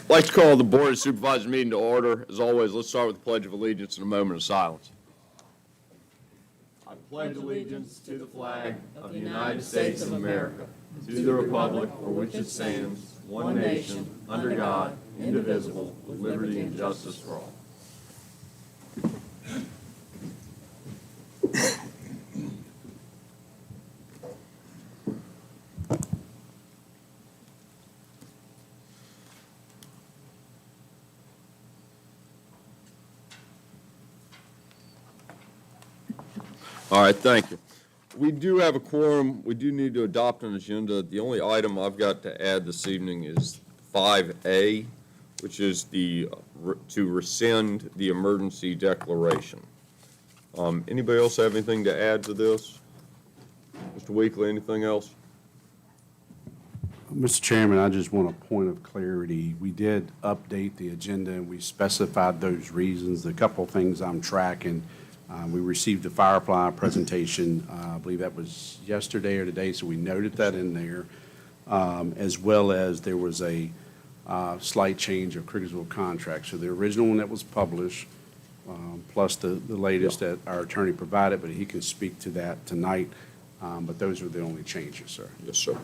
I'd like to call the Board of Supervisors meeting to order. As always, let's start with the Pledge of Allegiance and a moment of silence. I pledge allegiance to the flag of the United States of America, to the republic for which it stands, one nation, under God, indivisible, with liberty and justice for all. All right, thank you. We do have a quorum. We do need to adopt an agenda. The only item I've got to add this evening is 5A, which is to rescind the emergency declaration. Anybody else have anything to add to this? Mr. Weakley, anything else? Mr. Chairman, I just want a point of clarity. We did update the agenda, and we specified those reasons. The couple of things I'm tracking, we received the Firefly presentation, I believe that was yesterday or today, so we noted that in there, as well as there was a slight change of Cricketsville contract. So the original one that was published, plus the latest that our attorney provided, but he can speak to that tonight. But those are the only changes, sir. Yes, sir.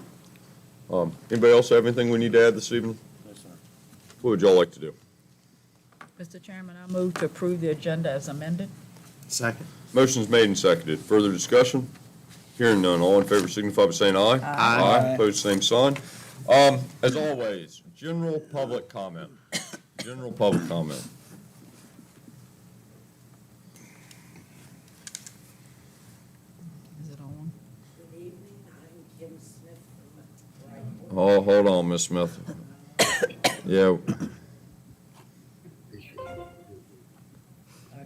Anybody else have anything we need to add this evening? Yes, sir. What would y'all like to do? Mr. Chairman, I move to approve the agenda as amended. Second. Motion's made and seconded. Further discussion? Hearing none. All in favor signify by saying aye. Aye. Opposed, same sign. As always, general public comment. General public comment. Is it on? Good evening, I'm Kim Smith from Oh, hold on, Ms. Smith. Yeah,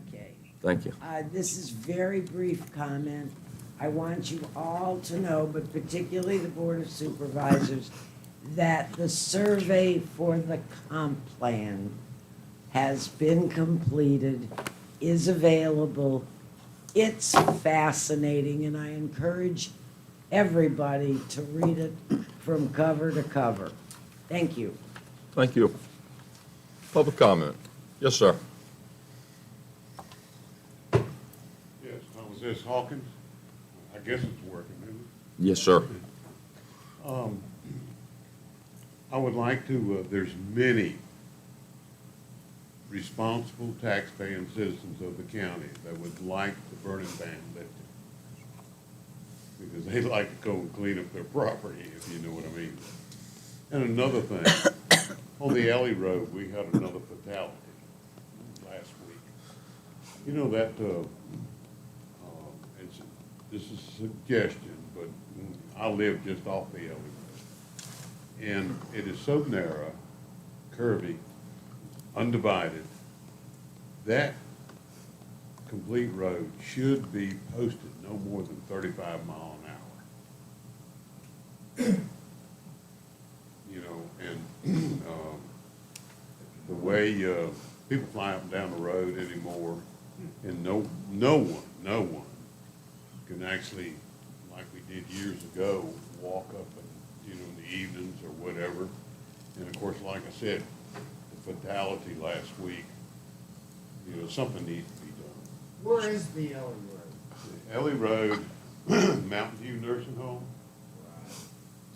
Okay. thank you. This is very brief comment. I want you all to know, but particularly the Board of Supervisors, that the survey for the comp plan has been completed, is available. It's fascinating, and I encourage everybody to read it from cover to cover. Thank you. Thank you. Public comment. Yes, sir. Yes, was this Hawkins? I guess it's working, isn't it? Yes, sir. I would like to, there's many responsible taxpaying citizens of the county that would like the burning ban lifted. Because they like to go and clean up their property, if you know what I mean. And another thing, on the Ellie Road, we had another fatality last week. You know that, this is a suggestion, but I live just off the Ellie Road. And it is so narrow, curvy, undivided, that complete road should be posted no more than 35 miles an hour. You know, and the way people fly up and down the road anymore, and no one can actually, like we did years ago, walk up and, in the evenings or whatever. And of course, like I said, the fatality last week, something needs to be done. Where is the Ellie Road? The Ellie Road, Mountain View Nursing Home.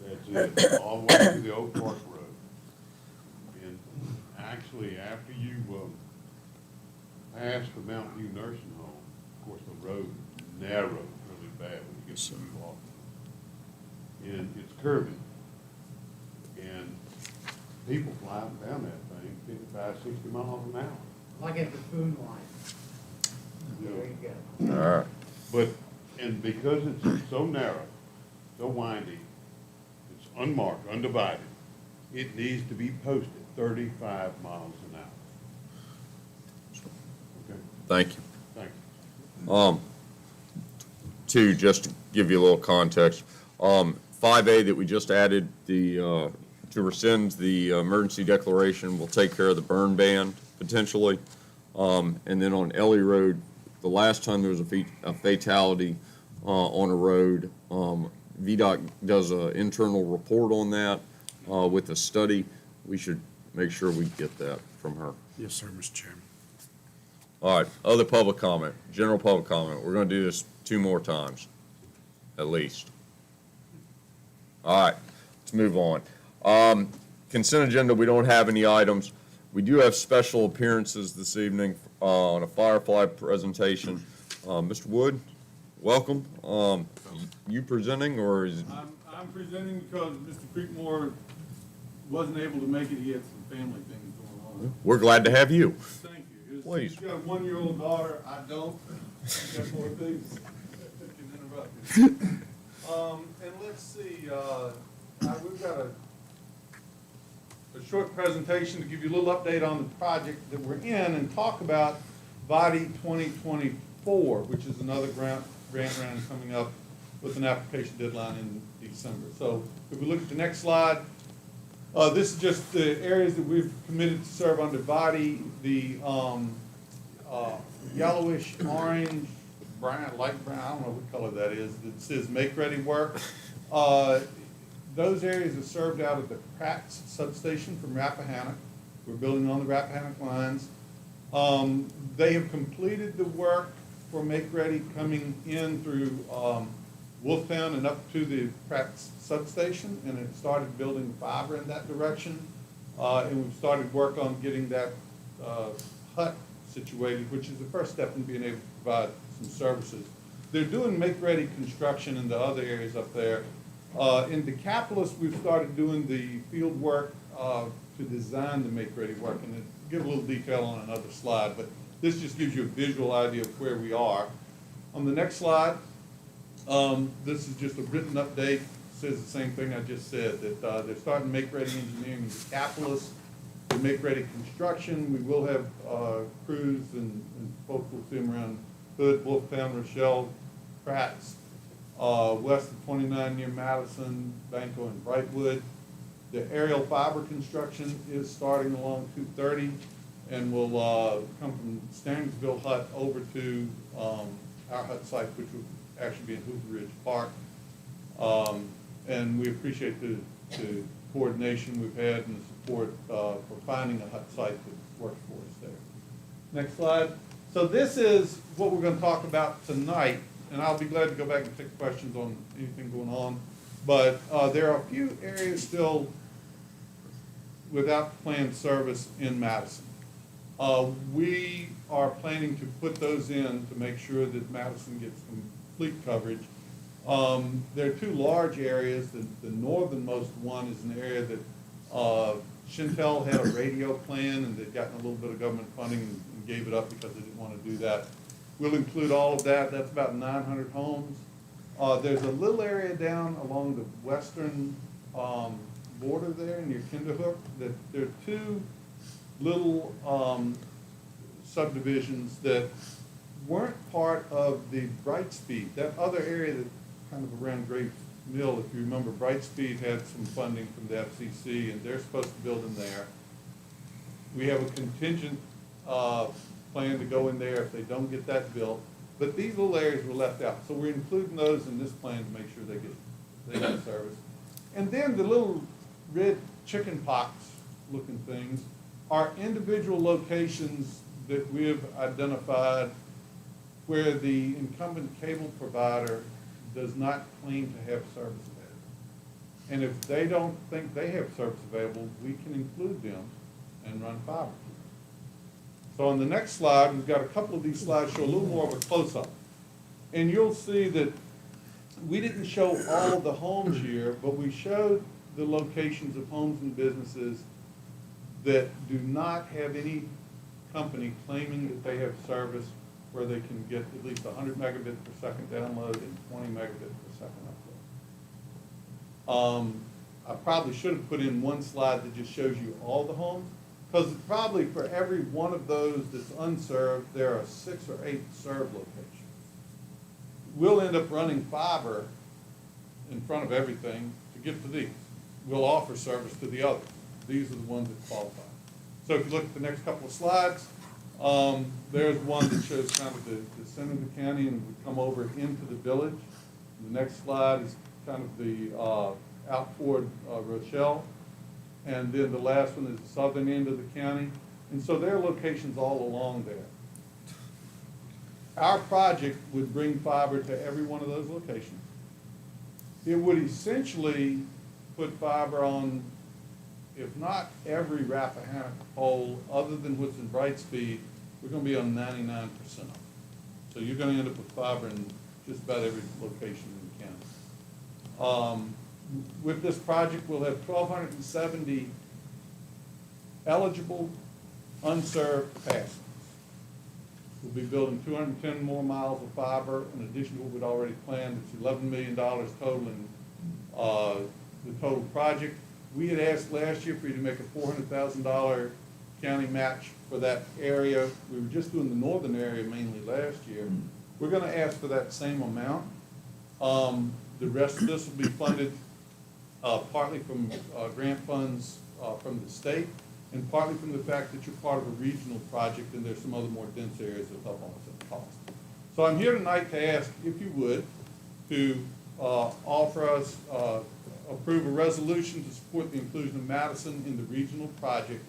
That's it, all the way to the Oak Park Road. And actually, after you pass the Mountain View Nursing Home, of course, the road narrows really bad when you get to walking. And it's curving. And people fly up and down that thing 55, 60 miles an hour. Like at the food line. There you go. All right. But, and because it's so narrow, so windy, it's unmarked, undivided, it needs to be posted 35 miles an hour. Okay, Thank you. thank you. Just to give you a little context, 5A that we just added, to rescind the emergency declaration will take care of the burn ban potentially. And then on Ellie Road, the last time there was a fatality on a road, VDOT does an internal report on that with a study. We should make sure we get that from her. Yes, sir, Mr. Chairman. All right, other public comment, general public comment. We're gonna do this 2 more times, at least. All right, let's move on. Consent agenda, we don't have any items. We do have special appearances this evening on a Firefly presentation. Mr. Wood, welcome. You presenting, or is? I'm presenting because Mr. Creekmore wasn't able to make it. He had some family things going on. We're glad to have you. Thank you. Please. He's got a 1-year-old daughter. I don't. He's got more things that can interrupt me. And let's see, we've got a short presentation to give you a little update on the project that we're in and talk about Body 2024, which is another grant round coming up with an application deadline in December. So if we look at the next slide, this is just the areas that we've committed to serve under Body, the yellowish, orange, brown, light brown, I don't know what color that is, that says make ready work. Those areas are served out of the Pratt's substation from Rappahannock. We're building on the Rappahannock lines. They have completed the work for make ready coming in through Wolftown and up to the Pratt's substation, and it started building fiber in that direction. And we've started work on getting that hut situated, which is the first step in being able to provide some services. They're doing make-ready construction in the other areas up there. In Decapolis, we've started doing the field work to design the make-ready work, and I'll give a little detail on another slide, but this just gives you a visual idea of where we are. On the next slide, this is just a written update. It says the same thing I just said, that they're starting make-ready engineering in Decapolis. To make ready construction, we will have crews and folks will see them around Hood, Wolftown, Rochelle, Pratt's, west of 29 near Madison, Banco, and Brightwood. The aerial fiber construction is starting along 230 and will come from Stangersville Hut over to our hut site, which will actually be in Hoover Ridge Park. And we appreciate the coordination we've had and the support for finding a hut site that works for us there. Next slide. So this is what we're going to talk about tonight, and I'll be glad to go back and take questions on anything going on. But there are a few areas still without planned service in Madison. We are planning to put those in to make sure that Madison gets complete coverage. There are 2 large areas. The northernmost one is an area that Shintel had a radio plan, and they'd gotten a little bit of government funding and gave it up because they didn't want to do that. We'll include all of that. That's about 900 homes. There's a little area down along the western border there near Kinderhook that there are 2 little subdivisions that weren't part of the Brightspeed. That other area that kind of around Graves Mill, if you remember, Brightspeed had some funding from the FCC, and they're supposed to build in there. We have a contingent plan to go in there if they don't get that built, but these little areas were left out. So we're including those in this plan to make sure they get service. And then the little red chicken pox looking things are individual locations that we have identified where the incumbent cable provider does not claim to have service available. And if they don't think they have service available, we can include them and run fiber to them. So on the next slide, we've got a couple of these slides show a little more of a close-up. And you'll see that we didn't show all of the homes here, but we showed the locations of homes and businesses that do not have any company claiming that they have service where they can get at least 100 megabit per second download and 20 megabit per second upload. I probably should have put in one slide that just shows you all the homes, because probably for every one of those that's unserved, there are 6 or 8 served locations. We'll end up running fiber in front of everything to get to these. We'll offer service to the others. These are the ones that qualify. So if you look at the next couple of slides, there's one that shows kind of the center of the county, and we come over into the village. The next slide is kind of the out toward Rochelle. and then the last one is the southern end of the county. And so there are locations all along there. Our project would bring fiber to every one of those locations. It would essentially put fiber on, if not every Rappahannock pole, other than what's in Brightspeed, we're gonna be on 99% of them. So you're gonna end up with fiber in just about every location in the county. With this project, we'll have 1,270 eligible, unserved passings. We'll be building 210 more miles of fiber in addition to what we'd already planned. It's $11 million total in the total project. We had asked last year for you to make a $400,000 county match for that area. We were just doing the northern area mainly last year. We're gonna ask for that same amount. The rest of this will be funded partly from grant funds from the state, and partly from the fact that you're part of a regional project and there's some other more dense areas that help offset the cost. So I'm here tonight to ask, if you would, to offer us, approve a resolution to support the inclusion of Madison in the regional project,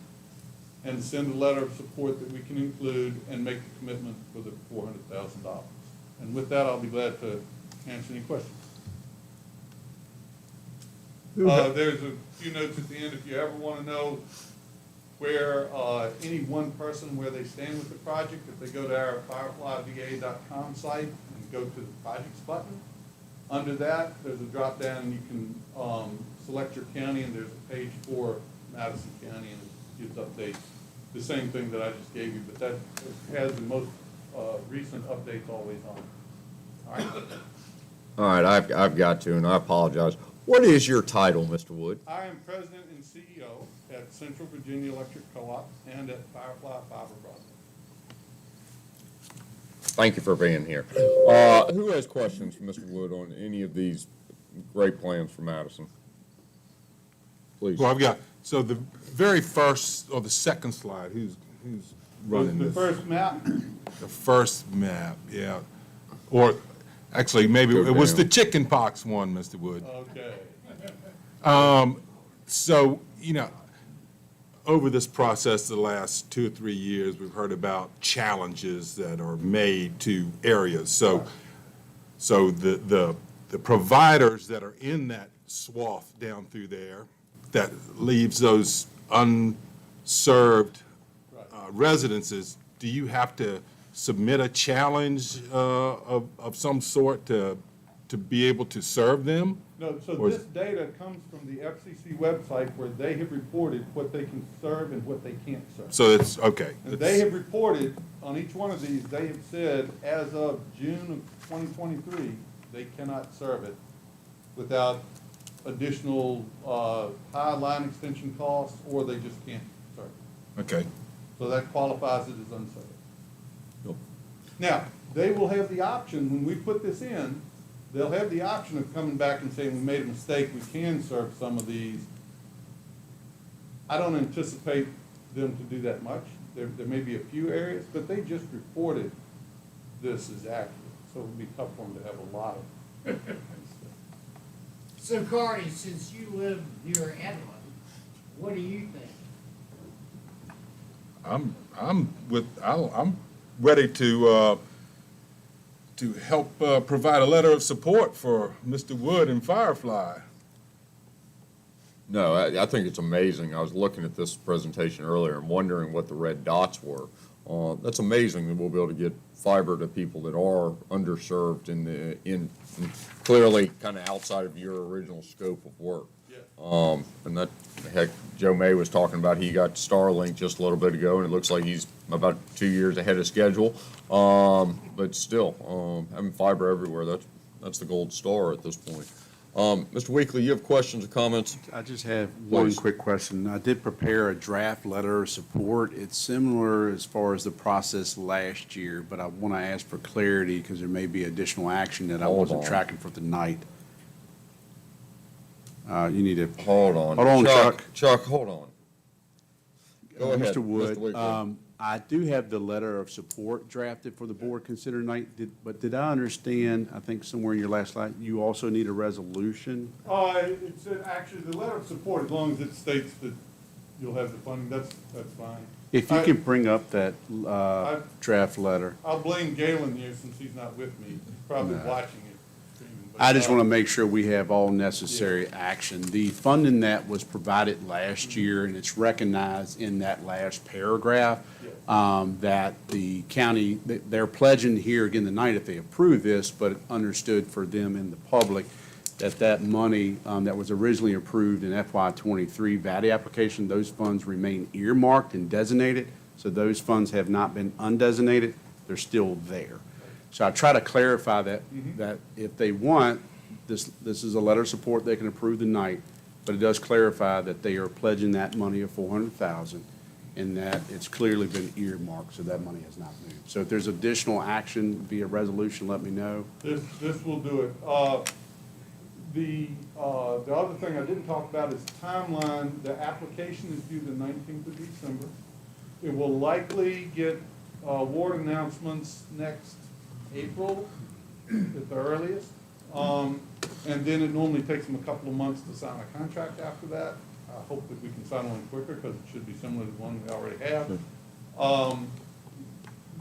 and send a letter of support that we can include and make the commitment for the $400,000. And with that, I'll be glad to answer any questions. There's a few notes at the end if you ever want to know where any one person, where they stand with the project. If they go to our fireflyva.com site and go to the projects button, under that, there's a drop down and you can select your county, and there's a page for Madison County, and it gives updates. The same thing that I just gave you, but that has the most recent updates always on. All right? All right, I've got to, and I apologize. What is your title, Mr. Wood? I am president and CEO at Central Virginia Electric Co-op and at Firefly Fiber Broadband. Thank you for being here. Who has questions for Mr. Wood on any of these great plans for Madison? Please. Well, I've got, so the very first, or the second slide, who's running The this? first map, The first map, yeah. Or, actually, maybe Go it was the down. chicken pox one, Mr. Wood. okay. So, you know, over this process, the last 2 or 3 years, we've heard about challenges that are made to areas. So the providers that are in that swath down through there, that leaves those unserved residences, do you have to submit a challenge of some sort to be able to serve them? No, so Or is- this data comes from the FCC website where they have reported what they can serve and what they can't serve. So it's, okay. And they have reported on each one of these, they have said, as of June of 2023, they cannot serve it without additional high line extension costs, or they just can't serve it. Okay. So that qualifies it as unserved. Yep. Now, they will have the option, when we put this in, they'll have the option of coming back and saying, we made a mistake, we can serve some of these. I don't anticipate them to do that much. There may be a few areas, but they just reported this as accurate, so it would be tough for them to have a lot of. So Carney, since you live near Edmond, what do you think? I'm ready to help provide a letter of support for Mr. Wood and Firefly. No, I think it's amazing. I was looking at this presentation earlier and wondering what the red dots were. That's amazing that we'll be able to get fiber to people that are underserved in clearly kind of outside of your original scope of work. Yeah. And that, heck, Joe May was talking about, he got Starlink just a little bit ago, and it looks like he's about 2 years ahead of schedule. But still, having fiber everywhere, that's the gold star at this point. Mr. Weekly, you have questions or comments? I just have one Please. quick question. I did prepare a draft letter of support. It's similar as far as the process last year, but I want to ask for clarity because there may be additional action that I Hold wasn't on. tracking for tonight. You need to. Hold on. Hold on, Chuck. Chuck, hold on. Go ahead, Mr. Wood, Weekly. I do have the letter of support drafted for the board consider tonight, but did I understand, I think somewhere in your last slide, you also need a resolution? It's actually the letter of support, as long as it states that you'll have the funding, that's fine. If you can bring up that I- draft letter. I'll blame Galen here since he's not with me. He's probably No. watching it. streaming, but, I just want to make sure we have all necessary action. The funding that was provided last year, and it's recognized in that last paragraph, that the county, they're pledging here again tonight if they approve this, but understood for them and the public, that money that was originally approved in FY '23 VATI application, those funds remain earmarked and designated, so those funds have not been undesignated, they're still there. So I try to clarify that if they want, this is a letter of support they can approve tonight, but it does clarify that they are pledging that money of $400,000 and that it's clearly been earmarked, so that money has not moved. So if there's additional action via resolution, let me know. This will do it. The other thing I didn't talk about is timeline. The application is due the 19th of December. It will likely get award announcements next April at the earliest. And then it normally takes them a couple of months to sign a contract after that. I hope that we can sign one quicker because it should be similar to the one we already have.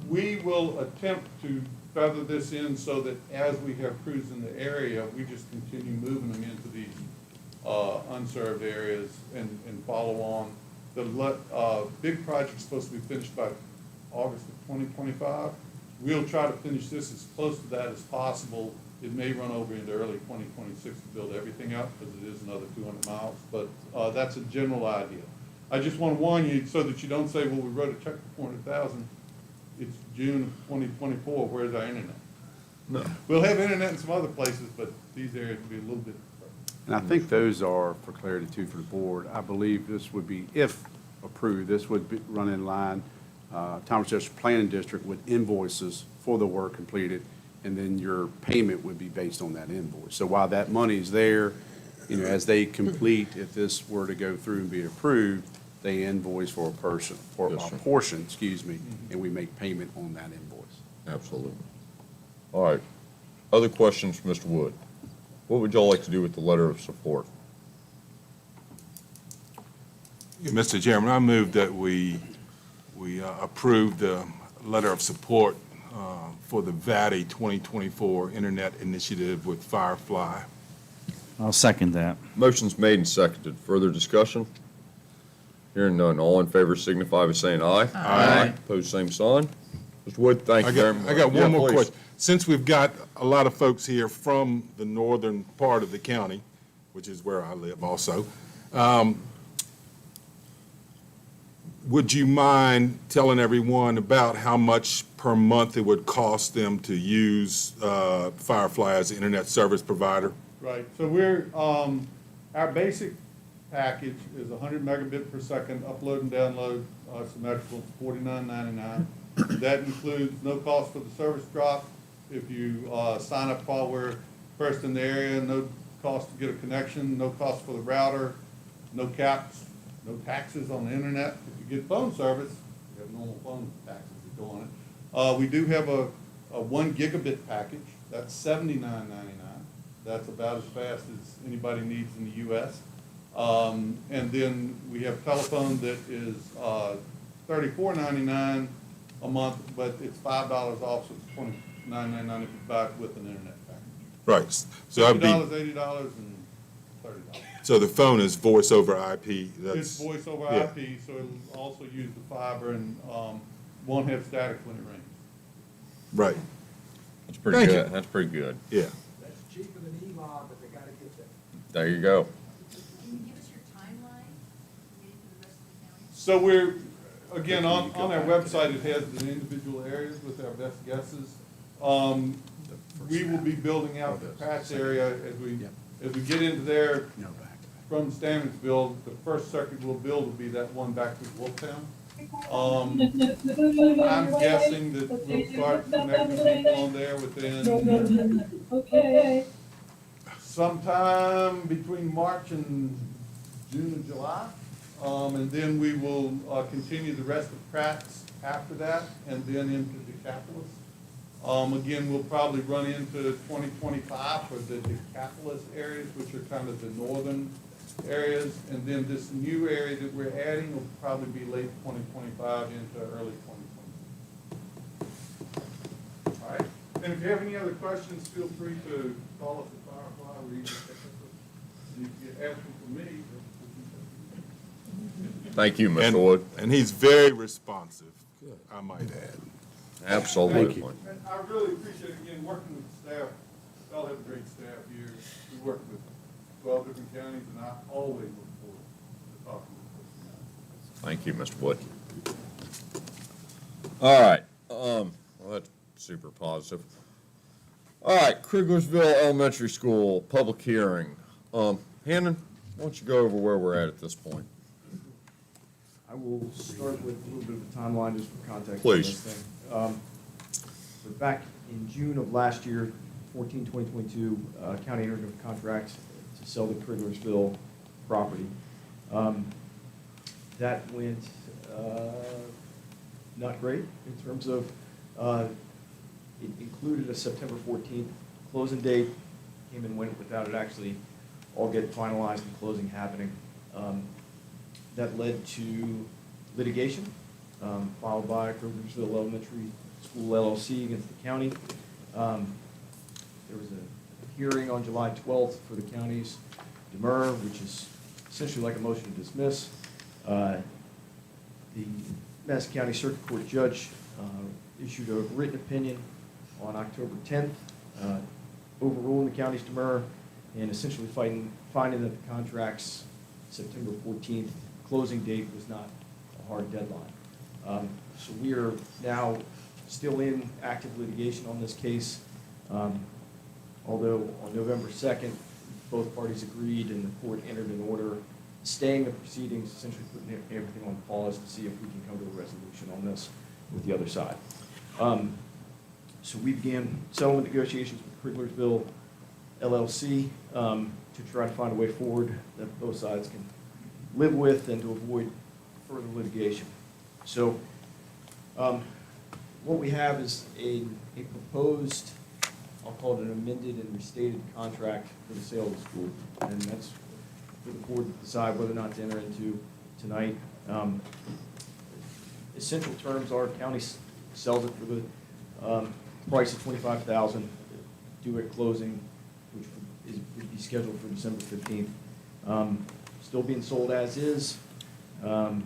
We will attempt to feather this in so that as we have crews in the area, we just continue moving them into these unserved areas and follow on. The big project's supposed to be finished by August of 2025. We'll try to finish this as close to that as possible. It may run over into early 2026 to build everything out because it is another 200 miles, but that's a general idea. I just want to warn you so that you don't say, well, we wrote a check for 400,000. It's June of 2024, where's our internet? No. We'll have internet in some other places, but these areas will be a little bit. And I think those are, for clarity too, for the board, I believe this would be, if approved, this would be run in line, Thomas Jefferson Planning District with invoices for the work completed, and then your payment would be based on that invoice. So while that money is there, as they complete, if this were to go through and be approved, they invoice for a Yes, sir. portion, and we make payment on that invoice. Absolutely. All right. Other questions for Mr. Wood? What would y'all like to do with the letter of support? Mr. Chairman, I move that we approve the letter of support for the VATI 2024 Internet Initiative with Firefly. I'll second that. Motion's made and seconded. Further discussion? Hearing none. All in favor signify by saying aye. Aye. Opposed, same sign. Mr. Wood, thank you very much. I got Yeah, one more please. question. Since we've got a lot of folks here from the northern part of the county, which is where I live also, would you mind telling everyone about how much per month it would cost them to use Firefly as an internet service provider? Right, so our basic package is 100 megabit per second, upload and download symmetrical, $49.99. That includes no cost for the service drop. If you sign up while we're first in the area, no cost to get a connection, no cost for the router, no caps, no taxes on the internet. If you get phone service, you have normal phone taxes that go on it. We do have a 1 gigabit package, that's $79.99. That's about as fast as anybody needs in the U.S. And then we have telephone that is $34.99 a month, but it's $5 off, so it's $29.99 if you buy it with an internet package. Right. So that'd be, $50, $80, and $30. so the phone is voice over IP. It's voice over yeah. IP, so it'll also use the fiber and won't have static when it rings. Right. That's pretty Thank good. you. That's pretty good. Yeah. That's cheaper than E-Log, but they gotta get there. There you go. Can you give us your timeline, maybe for the rest of the county? So we're, again, on our website, it has the individual areas with our best guesses. We will be building out the patch area as we get into there. From Stamensville, the first circuit we'll build will be that one back to Wolftown. I'm guessing that we'll start connecting people on there within sometime between March and June and July. And then we will continue the rest of Pratt's after that, and then into Decapolis. Again, we'll probably run into 2025 for the Decapolis areas, which are kind of the northern areas. And then this new area that we're adding will probably be late 2025 into early 2026. All right, and if you have any other questions, feel free to call us at Firefly or even text us. And if you ask them for me, Thank you, Mr. And- Wood. And he's very responsive, I might add. Absolutely. and I really appreciate, again, working with the staff. Y'all have a great staff here. We work with 12 different counties, and I always look forward to talking with Thank you, Mr. Wood. All right, well, that's super positive. All right, Kriglersville Elementary School, public hearing. Hannon, why don't you go over where we're at this point? I will start with a little bit of a timeline just for context. Please. On this thing. So back in June of last year, 2022, county entered into a contract to sell the Kriglersville property. That went not great in terms of, it included a September 14th closing date, came and went without it actually all getting finalized and closing happening. That led to litigation filed by Kriglersville Elementary School LLC against the county. There was a hearing on July 12th for the county's demur, which is essentially like a motion to dismiss. The Madison County Circuit Court judge issued a written opinion on October 10th, overruling the county's demur and essentially finding that the contract's September 14th closing date was not a hard deadline. So we are now still in active litigation on this case. Although on November 2nd, both parties agreed and the court entered an order staying the proceedings, essentially putting everything on pause to see if we can come to a resolution on this with the other side. So we began settlement negotiations with Kriglersville LLC to try to find a way forward that both sides can live with and to avoid further litigation. So what we have is a proposed, I'll call it an amended and restated contract for the sale of the school. And that's for the board to decide whether or not to enter into tonight. Essential terms are county sells it for the price of $25,000, due at closing, which would be scheduled for December 15th. Still being sold as is, to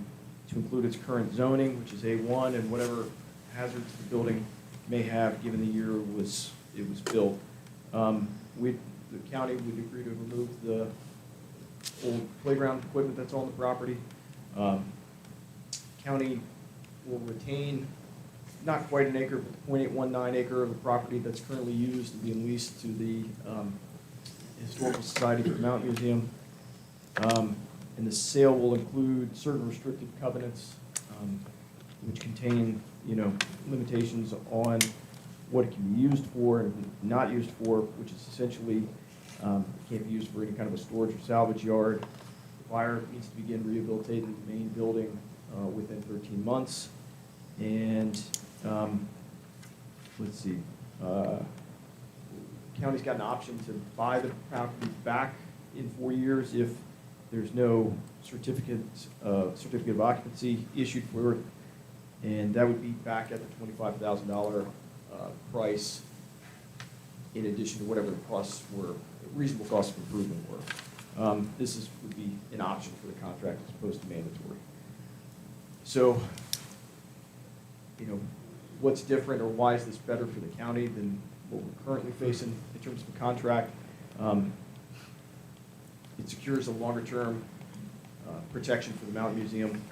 include its current zoning, which is A1, and whatever hazards the building may have given the year it was built. The county would agree to remove the old playground equipment that's on the property. County will retain not quite an acre, but 0.819 acre of the property that's currently used to be leased to the Historical Society for the Mountain Museum. And the sale will include certain restrictive covenants, which contain, limitations on what it can be used for and not used for, which is essentially, it can't be used for any kind of a storage or salvage yard. The buyer needs to begin rehabilitating the main building within 13 months. And, let's see, county's got an option to buy the property back in 4 years if there's no certificate of occupancy issued for it, and that would be back at the $25,000 price, in addition to whatever the costs were, reasonable costs of improvement were. This would be an option for the contract as opposed to mandatory. So, what's different, or why is this better for the county than what we're currently facing in terms of a contract? It secures a longer-term protection for the Mountain Museum.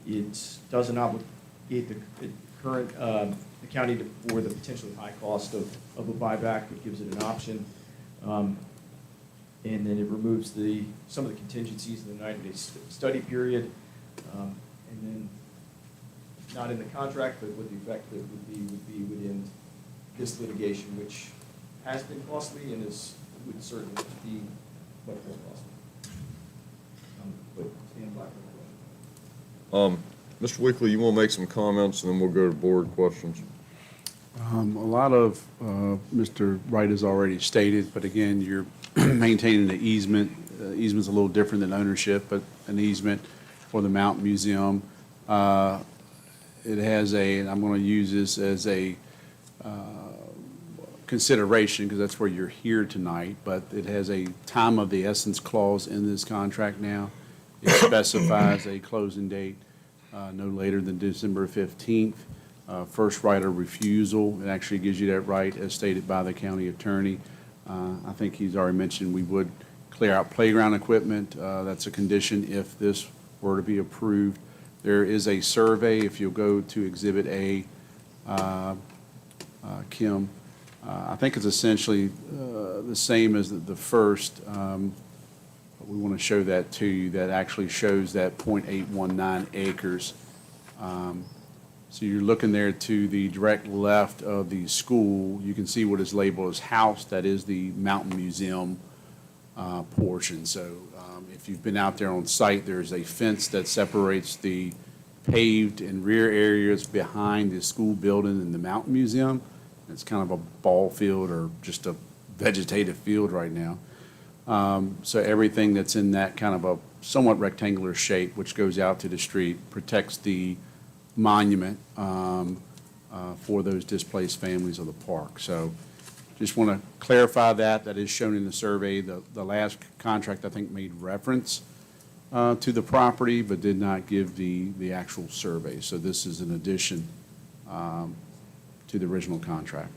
It doesn't obligate the county for the potentially high cost of a buyback, but gives it an option. And then it removes some of the contingencies in the 90-day study period. And then, not in the contract, but what the effect of it would be within this litigation, which has been costly and would certainly be much more costly. But stand by for the question. Mr. Weekly, you want to make some comments, and then we'll go to board questions? A lot of Mr. Wright has already stated, but again, you're maintaining the easement. Easement's a little different than ownership, but an easement for the Mountain Museum. It has and I'm going to use this as a consideration because that's where you're here tonight, but it has a time of the essence clause in this contract now. It specifies a closing date no later than December 15th. First right of refusal, it actually gives you that right as stated by the county attorney. I think he's already mentioned we would clear out playground equipment. That's a condition if this were to be approved. There is a survey, if you'll go to Exhibit A, Kim. I think it's essentially the same as the first. But we want to show that to you. That actually shows that .819 acres. So you're looking there to the direct left of the school. You can see what is labeled as house. That is the Mountain Museum portion. So if you've been out there on site, there's a fence that separates the paved and rear areas behind the school building and the Mountain Museum. It's kind of a ball field or just a vegetative field right now. So everything that's in that kind of a somewhat rectangular shape, which goes out to the street, protects the monument for those displaced families of the park. So just want to clarify that. That is shown in the survey. The last contract, I think, made reference to the property, but did not give the actual survey. So this is an addition to the original contract.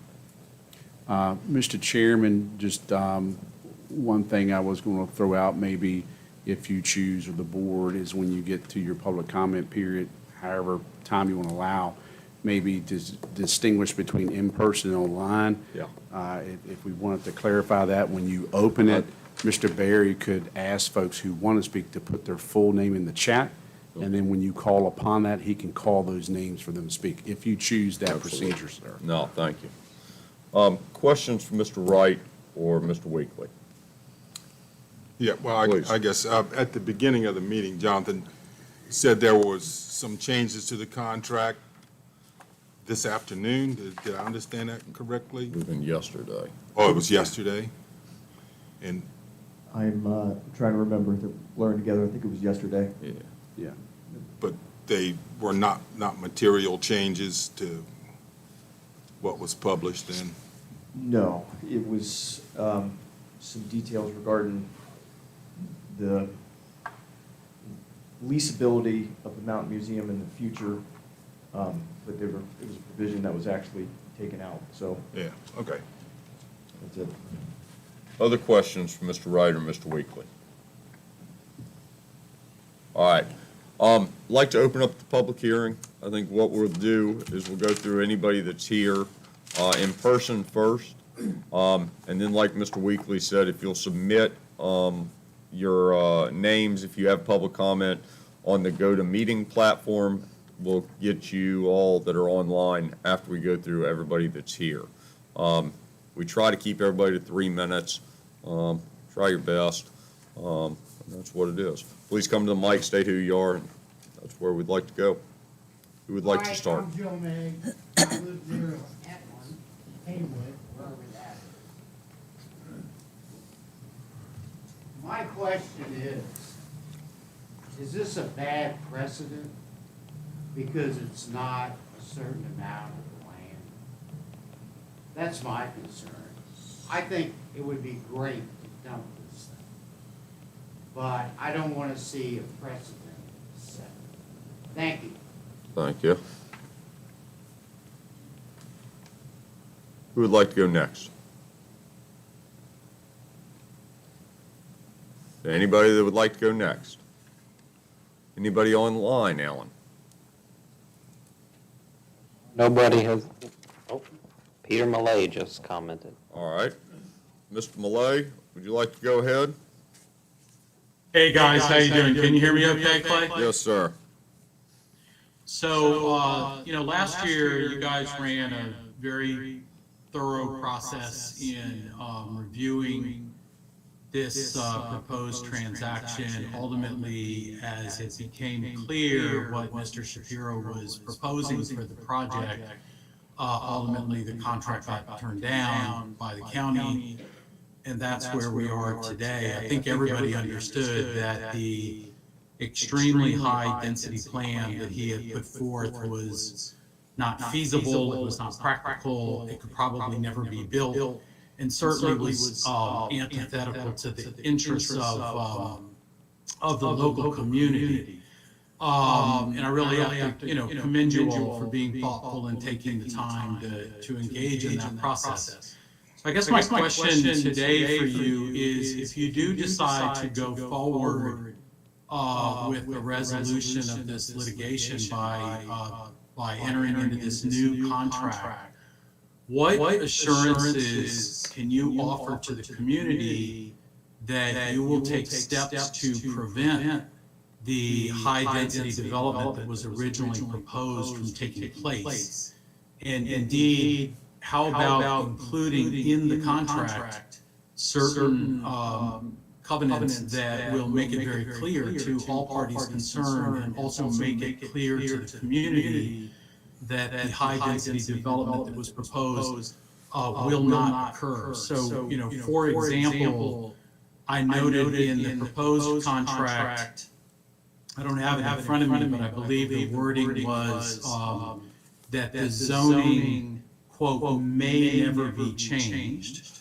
Mr. Chairman, just one thing I was going to throw out, maybe if you choose, or the board, is when you get to your public comment period, however time you want to allow, maybe distinguish between in-person and online. Yeah. If we wanted to clarify that, when you open it, Mr. Barry could ask folks who want to speak to put their full name in the chat, and then when you call upon that, he can call those names for them to speak, if you choose that Absolutely. procedure, sir. No, thank you. Questions for Mr. Wright or Mr. Weekly? Yeah, well, Please. I guess at the beginning of the meeting, Jonathan said there was some changes to the contract this afternoon. Did I understand that correctly? Even yesterday. Oh, it was yesterday? And, I'm trying to remember to blurring together. I think it was yesterday. Yeah. Yeah. but they were not material changes to what was published then? No, it was some details regarding the leasability of the Mountain Museum in the future, but it was a provision that was actually taken out, so Yeah, okay. that's it. Other questions for Mr. Wright or Mr. Weekly? All right. Like to open up the public hearing. I think what we'll do is we'll go through anybody that's here in person first. And then like Mr. Weekly said, if you'll submit your names, if you have public comment on the GoToMeeting platform, we'll get you all that are online after we go through everybody that's here. We try to keep everybody to 3 minutes. Try your best. And that's what it is. Please come to the mic, state who you are, and that's where we'd like to go. Who would like to start? I'm Joe May. I live there at one, Haywood, wherever that is. My question is this a bad precedent because it's not a certain amount of the land? That's my concern. I think it would be great to dump this thing, but I don't want to see a precedent set. Thank you. Thank you. Who would like to go next? Anybody that would like to go next? Anybody online, Alan? Nobody has, oh, Peter Malay just commented. All right. Mr. Malay, would you like to go ahead? Hey guys, how you doing? Can you hear me okay, Clay? Yes, sir. So, last year you guys ran a very thorough process in reviewing this proposed transaction, ultimately, as it became clear what Mr. Shapiro was proposing for the project, ultimately, the contract got turned down by the county, and that's where we are today. I think everybody understood that the extremely high-density plan that he had put forth was not feasible, it was not practical, it could probably never be built, and certainly was antithetical to the interests of the local community. And I really have to, commend you all for being thoughtful and taking the time to engage in that process. So I guess my question today for you is, if you do decide to go forward with the resolution of this litigation by entering into this new contract, what assurances can you offer to the community that you will take steps to prevent the high-density development that was originally proposed from taking place? And indeed, how about including in the contract certain covenants that will make it very clear to all parties concerned, and also make it clear to the community that the high-density development that was proposed will not occur? So, for example, I noted in the proposed contract, I don't have it in front of me, but I believe the wording was that the zoning, quote, may never be changed.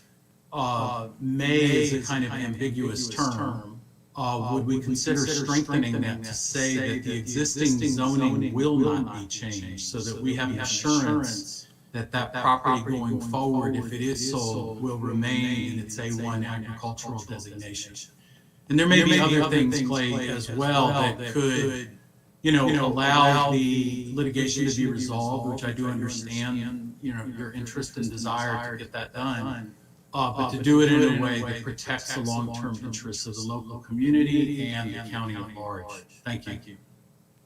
May is a kind of ambiguous term. Would we consider strengthening that to say that the existing zoning will not be changed, so that we have an assurance that that property going forward, if it is sold, will remain in its A1 agricultural designation? And there may be other things, Clay, as well, that could, allow the litigation to be resolved, which I do understand, your interest and desire to get that done. But to do it in a way that protects the long-term interests of the local community and the county at large. Thank you.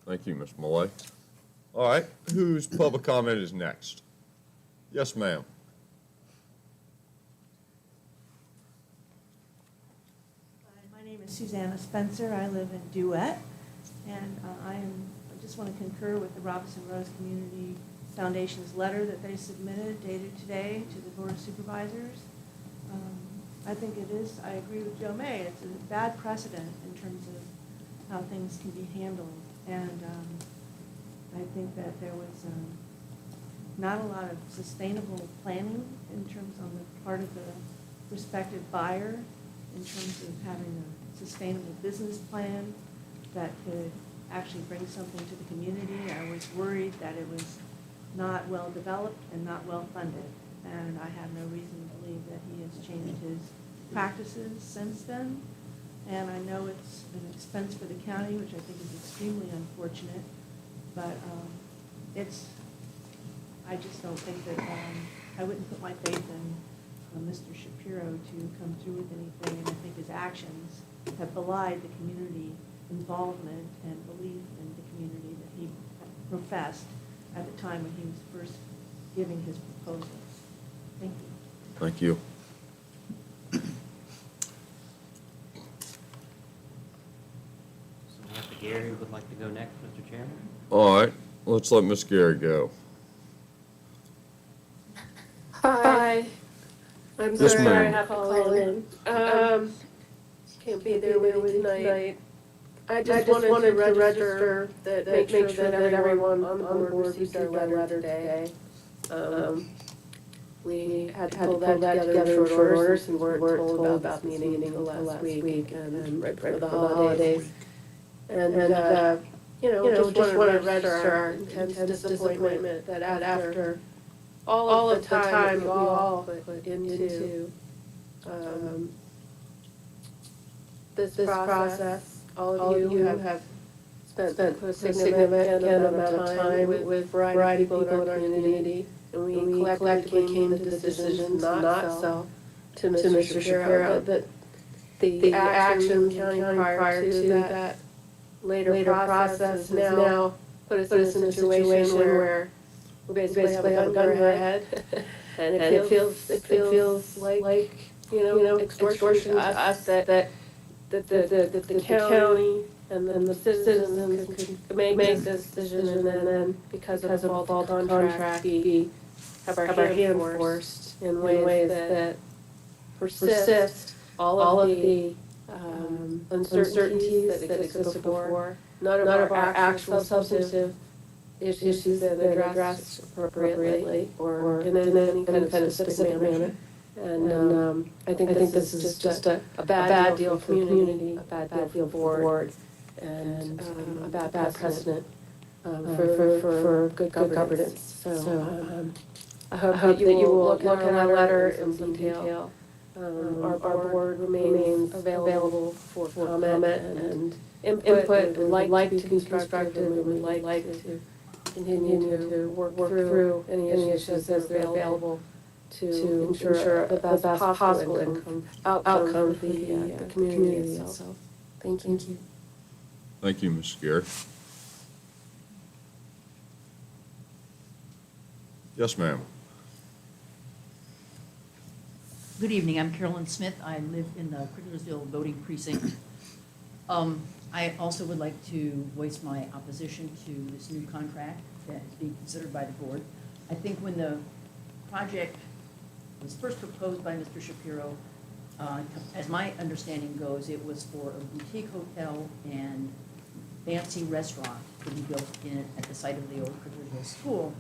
Thank you, Ms. Malay. All right, whose public comment is next? Yes, ma'am. My name is Susanna Spencer. I live in Duet, and I just want to concur with the Robinson Rose Community Foundation's letter that they submitted, dated today, to the Board of Supervisors. I think it is, I agree with Joe May, it's a bad precedent in terms of how things can be handled. And I think that there was not a lot of sustainable planning in terms on the part of the prospective buyer, in terms of having a sustainable business plan that could actually bring something to the community. I was worried that it was not well developed and not well funded. And I have no reason to believe that he has changed his practices since then. And I know it's an expense for the county, which I think is extremely unfortunate. But I just don't think that, I wouldn't put my faith in Mr. Shapiro to come through with anything. And I think his actions have belied the community involvement and belief in the community that he professed at the time when he was first giving his proposals. Thank you. Thank you. Samantha Gary would like to go next, Mr. Chairman. All right, let's let Ms. Gary go. Hi. I'm Yes, sorry ma'am. I have to call in. Can't be there with you tonight. I just wanted to register that, make sure that everyone on the board received our letter today. We had to pull that together in short order since we weren't told about this meeting until last week and right before the holidays. And, just want to register our intense disappointment that after all of the time that we all put into this process, all of you have spent a significant amount of time with a variety of people in our community, and we collectively came to the decision not sell to Mr. Shapiro, that the action county prior to that later process has now put us in a situation where we basically have a gun to our head, and it feels like extortion to us that the county and the citizens could make this decision and then because of a fault contract, have our hand forced in ways that persist all of the uncertainties that existed before, none of our actual substantive issues that are addressed appropriately or in any kind of specific manner. And I think this is just a bad deal for the community, a bad deal for the board, and a bad precedent for good governance. So I hope that you will look at our letter in some detail. Our board remains available for comment and input. We'd like to be constructive, and we would like to continue to work through any issues as they're available to ensure the best possible outcome for the community itself. Thank you. Thank you, Ms. Garrett. Yes, ma'am. Good evening, I'm Carolyn Smith. I live in the Crittlersville voting precinct. I also would like to voice my opposition to this new contract that is being considered by the board. I think when the project was first proposed by Mr. Shapiro, as my understanding goes, it was for a boutique hotel and fancy restaurant to be built at the site of the old Crittlersville School.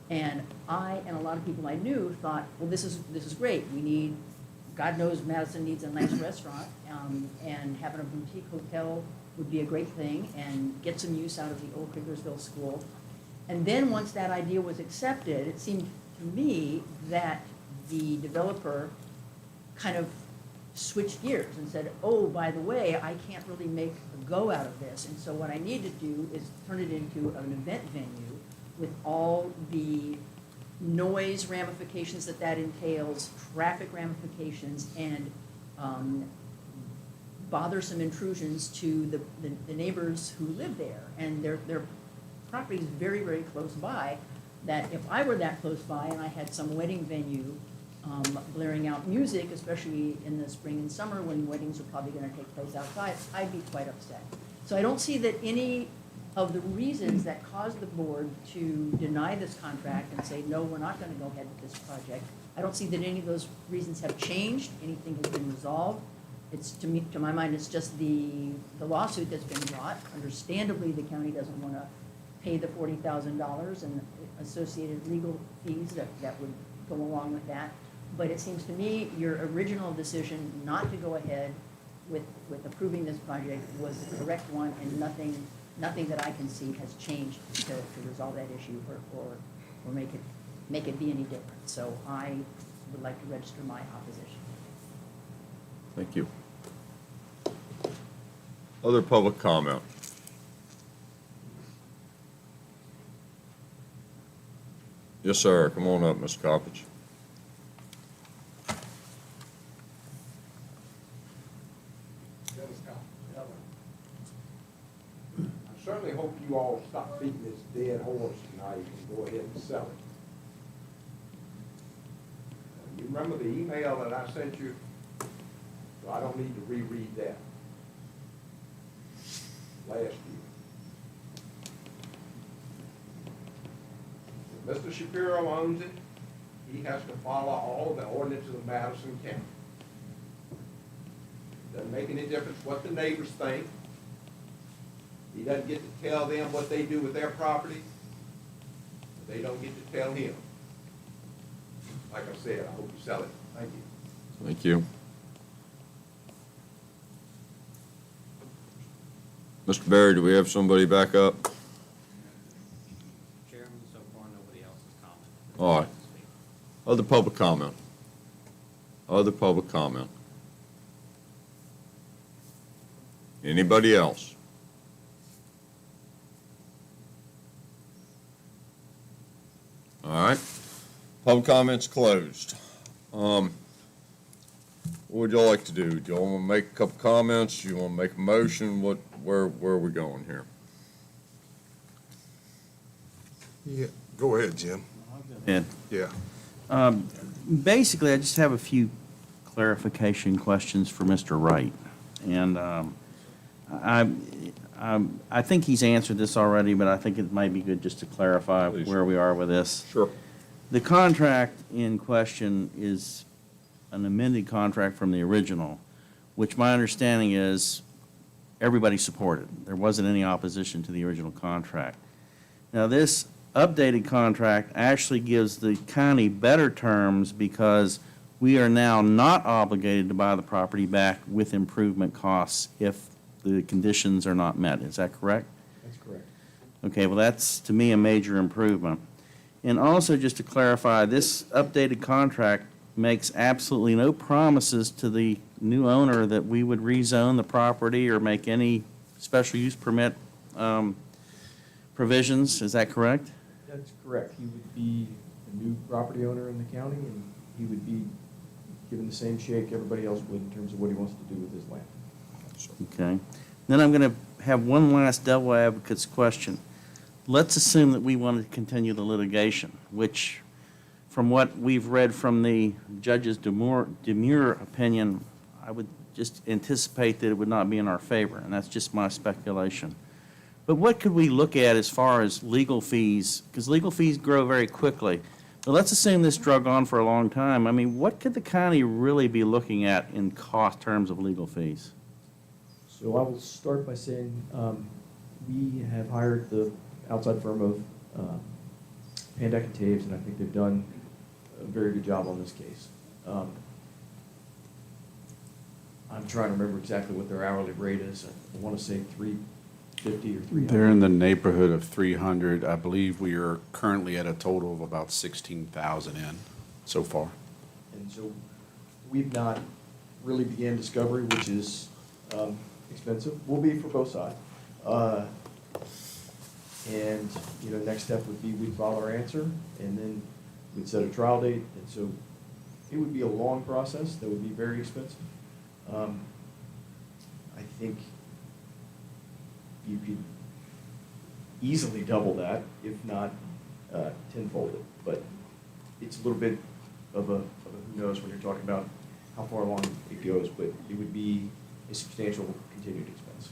And I and a lot of people I knew thought, well, this is great. We need, God knows Madison needs a nice restaurant, and having a boutique hotel would be a great thing and get some use out of the old Crittlersville School. And then once that idea was accepted, it seemed to me that the developer kind of switched gears and said, oh, by the way, I can't really make a go out of this. And so what I need to do is turn it into an event venue with all the noise ramifications that entails, traffic ramifications, and bothersome intrusions to the neighbors who live there. And their property is very, very close by, that if I were that close by and I had some wedding venue blaring out music, especially in the spring and summer when weddings are probably going to take place outside, I'd be quite upset. So I don't see that any of the reasons that caused the board to deny this contract and say, no, we're not going to go ahead with this project, I don't see that any of those reasons have changed, anything has been resolved. It's, to my mind, it's just the lawsuit that's been brought. Understandably, the county doesn't want to pay the $40,000 and associated legal fees that would go along with that. But it seems to me your original decision not to go ahead with approving this project was the correct one, and nothing that I can see has changed to resolve that issue or make it be any different. So I would like to register my opposition. Thank you. Other public comment? Yes, sir. Come on up, Mr. Coppedge. I certainly hope you all stop beating this dead horse tonight and go ahead and sell it. You remember the email that I sent you? So I don't need to reread that. Last year. If Mr. Shapiro owns it, he has to follow all the ordinances of Madison County. Doesn't make any difference what the neighbors think. He doesn't get to tell them what they do with their property. They don't get to tell him. Like I said, I hope you sell it. Thank you. Thank you. Mr. Barry, do we have somebody back up? Chairman, so far nobody else has commented. All right. Other public comment? Other public comment? Anybody else? All right. Public comment's closed. What would y'all like to do? Do y'all want to make a couple comments? Do you want to make a motion? Where are we going here? Yeah, go ahead, Jim. And Yeah. basically, I just have a few clarification questions for Mr. Wright. And I think he's answered this already, but I think it might be good just to clarify Please. where we are with this. Sure. The contract in question is an amended contract from the original, which my understanding is everybody supported. There wasn't any opposition to the original contract. Now, this updated contract actually gives the county better terms because we are now not obligated to buy the property back with improvement costs if the conditions are not met. Is that correct? That's correct. Okay, well, that's, to me, a major improvement. And also, just to clarify, this updated contract makes absolutely no promises to the new owner that we would rezone the property or make any special use permit provisions. Is that correct? That's correct. He would be a new property owner in the county, and he would be given the same shake everybody else would in terms of what he wants to do with his land. Okay. Then I'm going to have one last devil advocate's question. Let's assume that we want to continue the litigation, which, from what we've read from the judge's demure opinion, I would just anticipate that it would not be in our favor, and that's just my speculation. But what could we look at as far as legal fees? Because legal fees grow very quickly. But let's assume this drug on for a long time. I mean, what could the county really be looking at in cost terms of legal fees? So I will start by saying, we have hired the outside firm of Pandeck and Taves, and I think they've done a very good job on this case. I'm trying to remember exactly what their hourly rate is. I want to say $350 or $300. They're in the neighborhood of 300. I believe we are currently at a total of about 16,000 in so far. And so we've not really began discovery, which is expensive, will be for both sides. And, you know, next step would be we'd file our answer, and then we'd set a trial date, and so it would be a long process that would be very expensive. I think you could easily double that, if not tenfold it, but it's a little bit of a who knows when you're talking about how far along it goes, but it would be a substantial continued expense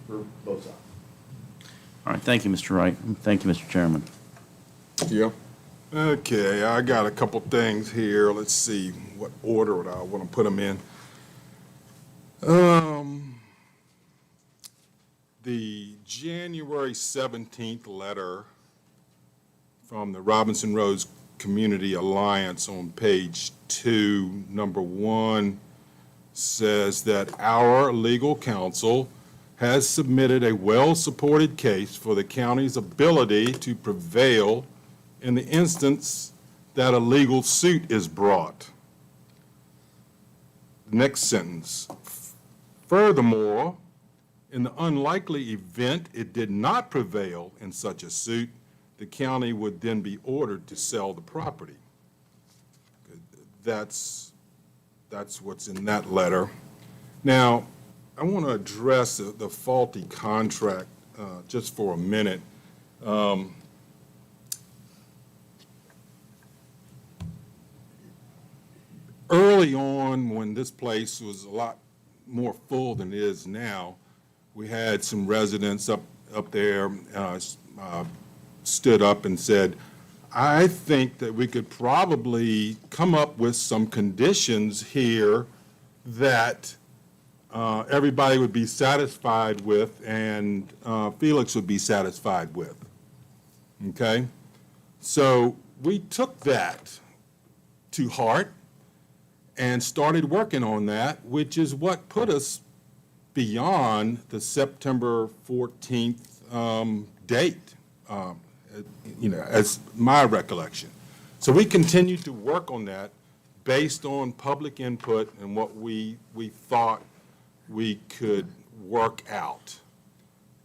for both sides. All right, thank you, Mr. Wright. Thank you, Mr. Chairman. Yeah. Okay, I got a couple things here. Let's see what order I want to put them in. The January 17th letter from the Robinson Rose Community Alliance on page 2, number 1, says that our legal counsel has submitted a well-supported case for the county's ability to prevail in the instance that a legal suit is brought. Next sentence. Furthermore, in the unlikely event it did not prevail in such a suit, the county would then be ordered to sell the property. That's what's in that letter. Now, I want to address the faulty contract just for a minute. Early on, when this place was a lot more full than it is now, we had some residents up there stood up and said, I think that we could probably come up with some conditions here that everybody would be satisfied with and Felix would be satisfied with. Okay? So we took that to heart and started working on that, which is what put us beyond the September 14th date, as my recollection. So we continued to work on that based on public input and what we thought we could work out.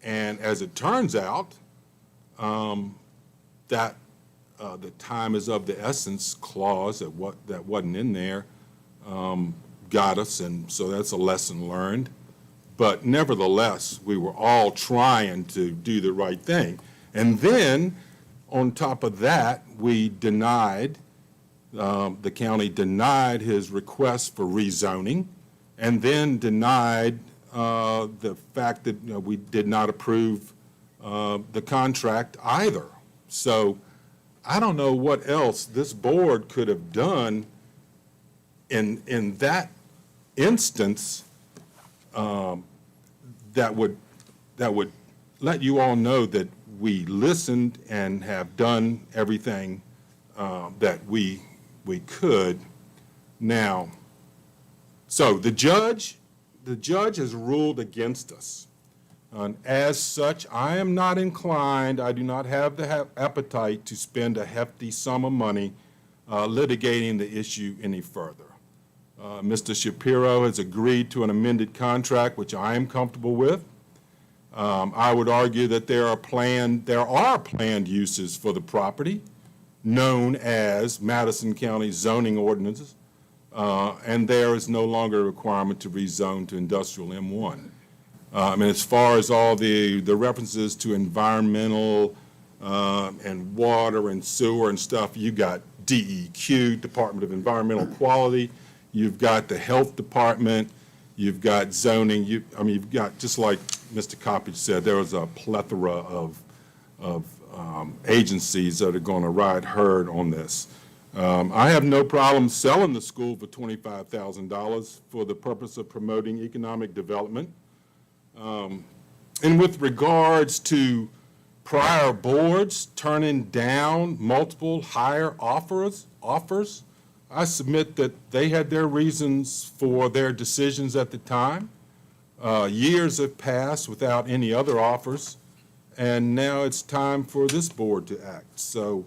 And as it turns out, that the time is of the essence clause that wasn't in there got us, and so that's a lesson learned. But nevertheless, we were all trying to do the right thing. And then, on top of that, we denied the county denied his request for rezoning and then denied the fact that we did not approve the contract either. So I don't know what else this board could have done in that instance that would let you all know that we listened and have done everything that we could. Now, so the judge has ruled against us. And as such, I am not inclined, I do not have the appetite to spend a hefty sum of money litigating the issue any further. Mr. Shapiro has agreed to an amended contract, which I am comfortable with. I would argue that there are planned uses for the property, known as Madison County zoning ordinances, and there is no longer a requirement to rezone to industrial M1. And as far as all the references to environmental and water and sewer and stuff, you got DEQ, Department of Environmental Quality, you've got the Health Department, you've got zoning, you've got, just like Mr. Coppedge said, there was a plethora of agencies that are going to ride herd on this. I have no problem selling the school for $25,000 for the purpose of promoting economic development. And with regards to prior boards turning down multiple higher offers, I submit that they had their reasons for their decisions at the time. Years have passed without any other offers, and now it's time for this board to act. So,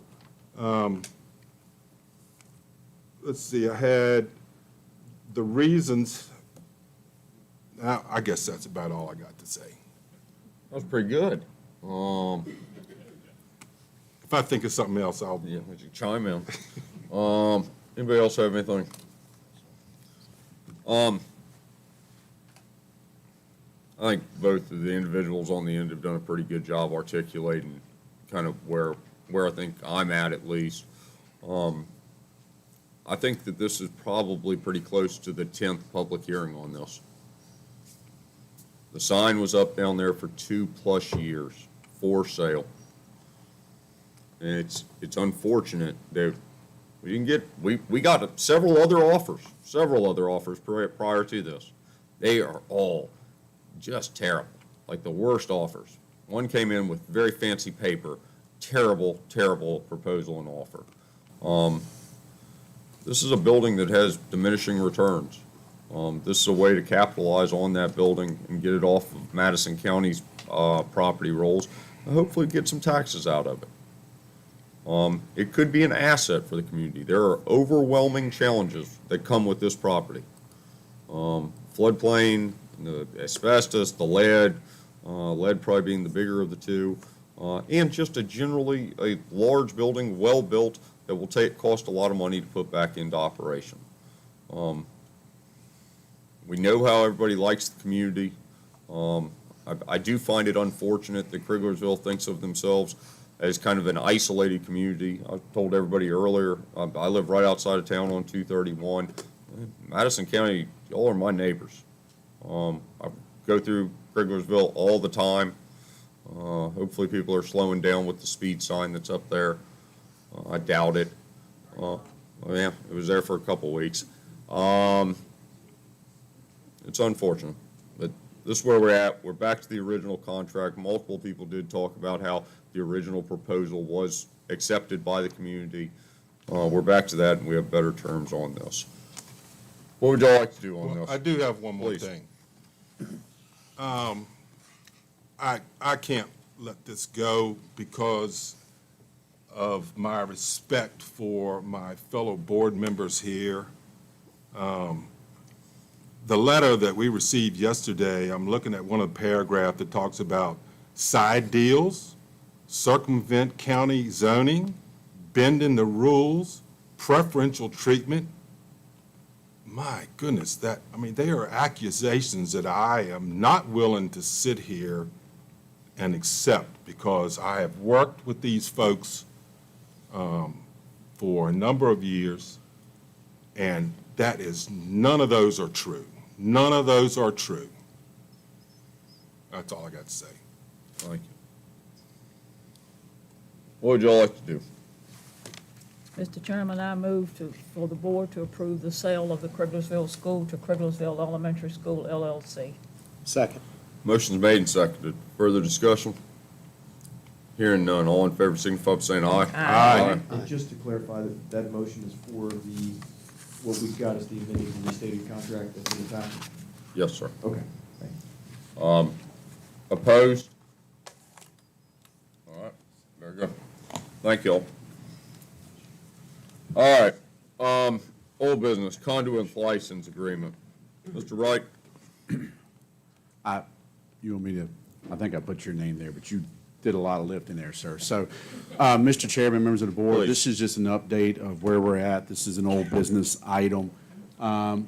let's see, I had the reasons. I guess that's about all I got to say. That was pretty good. If I think of something else, I'll. Yeah, would you chime in? Anybody else have anything? I think both of the individuals on the end have done a pretty good job articulating kind of where I think I'm at least. I think that this is probably pretty close to the 10th public hearing on this. The sign was up down there for 2+ years for sale. And it's unfortunate that we got several other offers prior to this. They are all just terrible, like the worst offers. One came in with very fancy paper, terrible proposal and offer. This is a building that has diminishing returns. This is a way to capitalize on that building and get it off of Madison County's property rolls and hopefully get some taxes out of it. It could be an asset for the community. There are overwhelming challenges that come with this property. Floodplain, the asbestos, the lead probably being the bigger of the two, and just a large building, well-built, that will cost a lot of money to put back into operation. We know how everybody likes the community. I do find it unfortunate that Kriglersville thinks of themselves as kind of an isolated community. I told everybody earlier, I live right outside of town on 231. Madison County, y'all are my neighbors. I go through Kriglersville all the time. Hopefully people are slowing down with the speed sign that's up there. I doubt it. Yeah, it was there for a couple weeks. It's unfortunate, but this is where we're at. We're back to the original contract. Multiple people did talk about how the original proposal was accepted by the community. We're back to that, and we have better terms on this. What would y'all like to do on this? I do have one more Please. thing. I can't let this go because of my respect for my fellow board members here. The letter that we received yesterday, I'm looking at one of the paragraphs that talks about side deals, circumvent county zoning, bending the rules, preferential treatment. My goodness, they are accusations that I am not willing to sit here and accept because I have worked with these folks for a number of years, and none of those are true. None of those are true. That's all I got to say. Thank you. What would y'all like to do? Mr. Chairman, I move for the board to approve the sale of the Criglersville School to Criglersville Elementary School LLC. Second. Motion's made and seconded. Further discussion? Hearing none. All in favor signify by saying aye. Aye. And just to clarify, that motion is for what we've got as the amended and restated contract that's in the package? Yes, sir. Okay, thanks. Opposed? All right, very good. Thank you all. All right, old business, conduit license agreement. Mr. Wright? You want me to, I think I put your name there, but you did a lot of lifting there, sir. So, Mr. Chairman, members of the board, Please. this is just an update of where we're at. This is an old business item.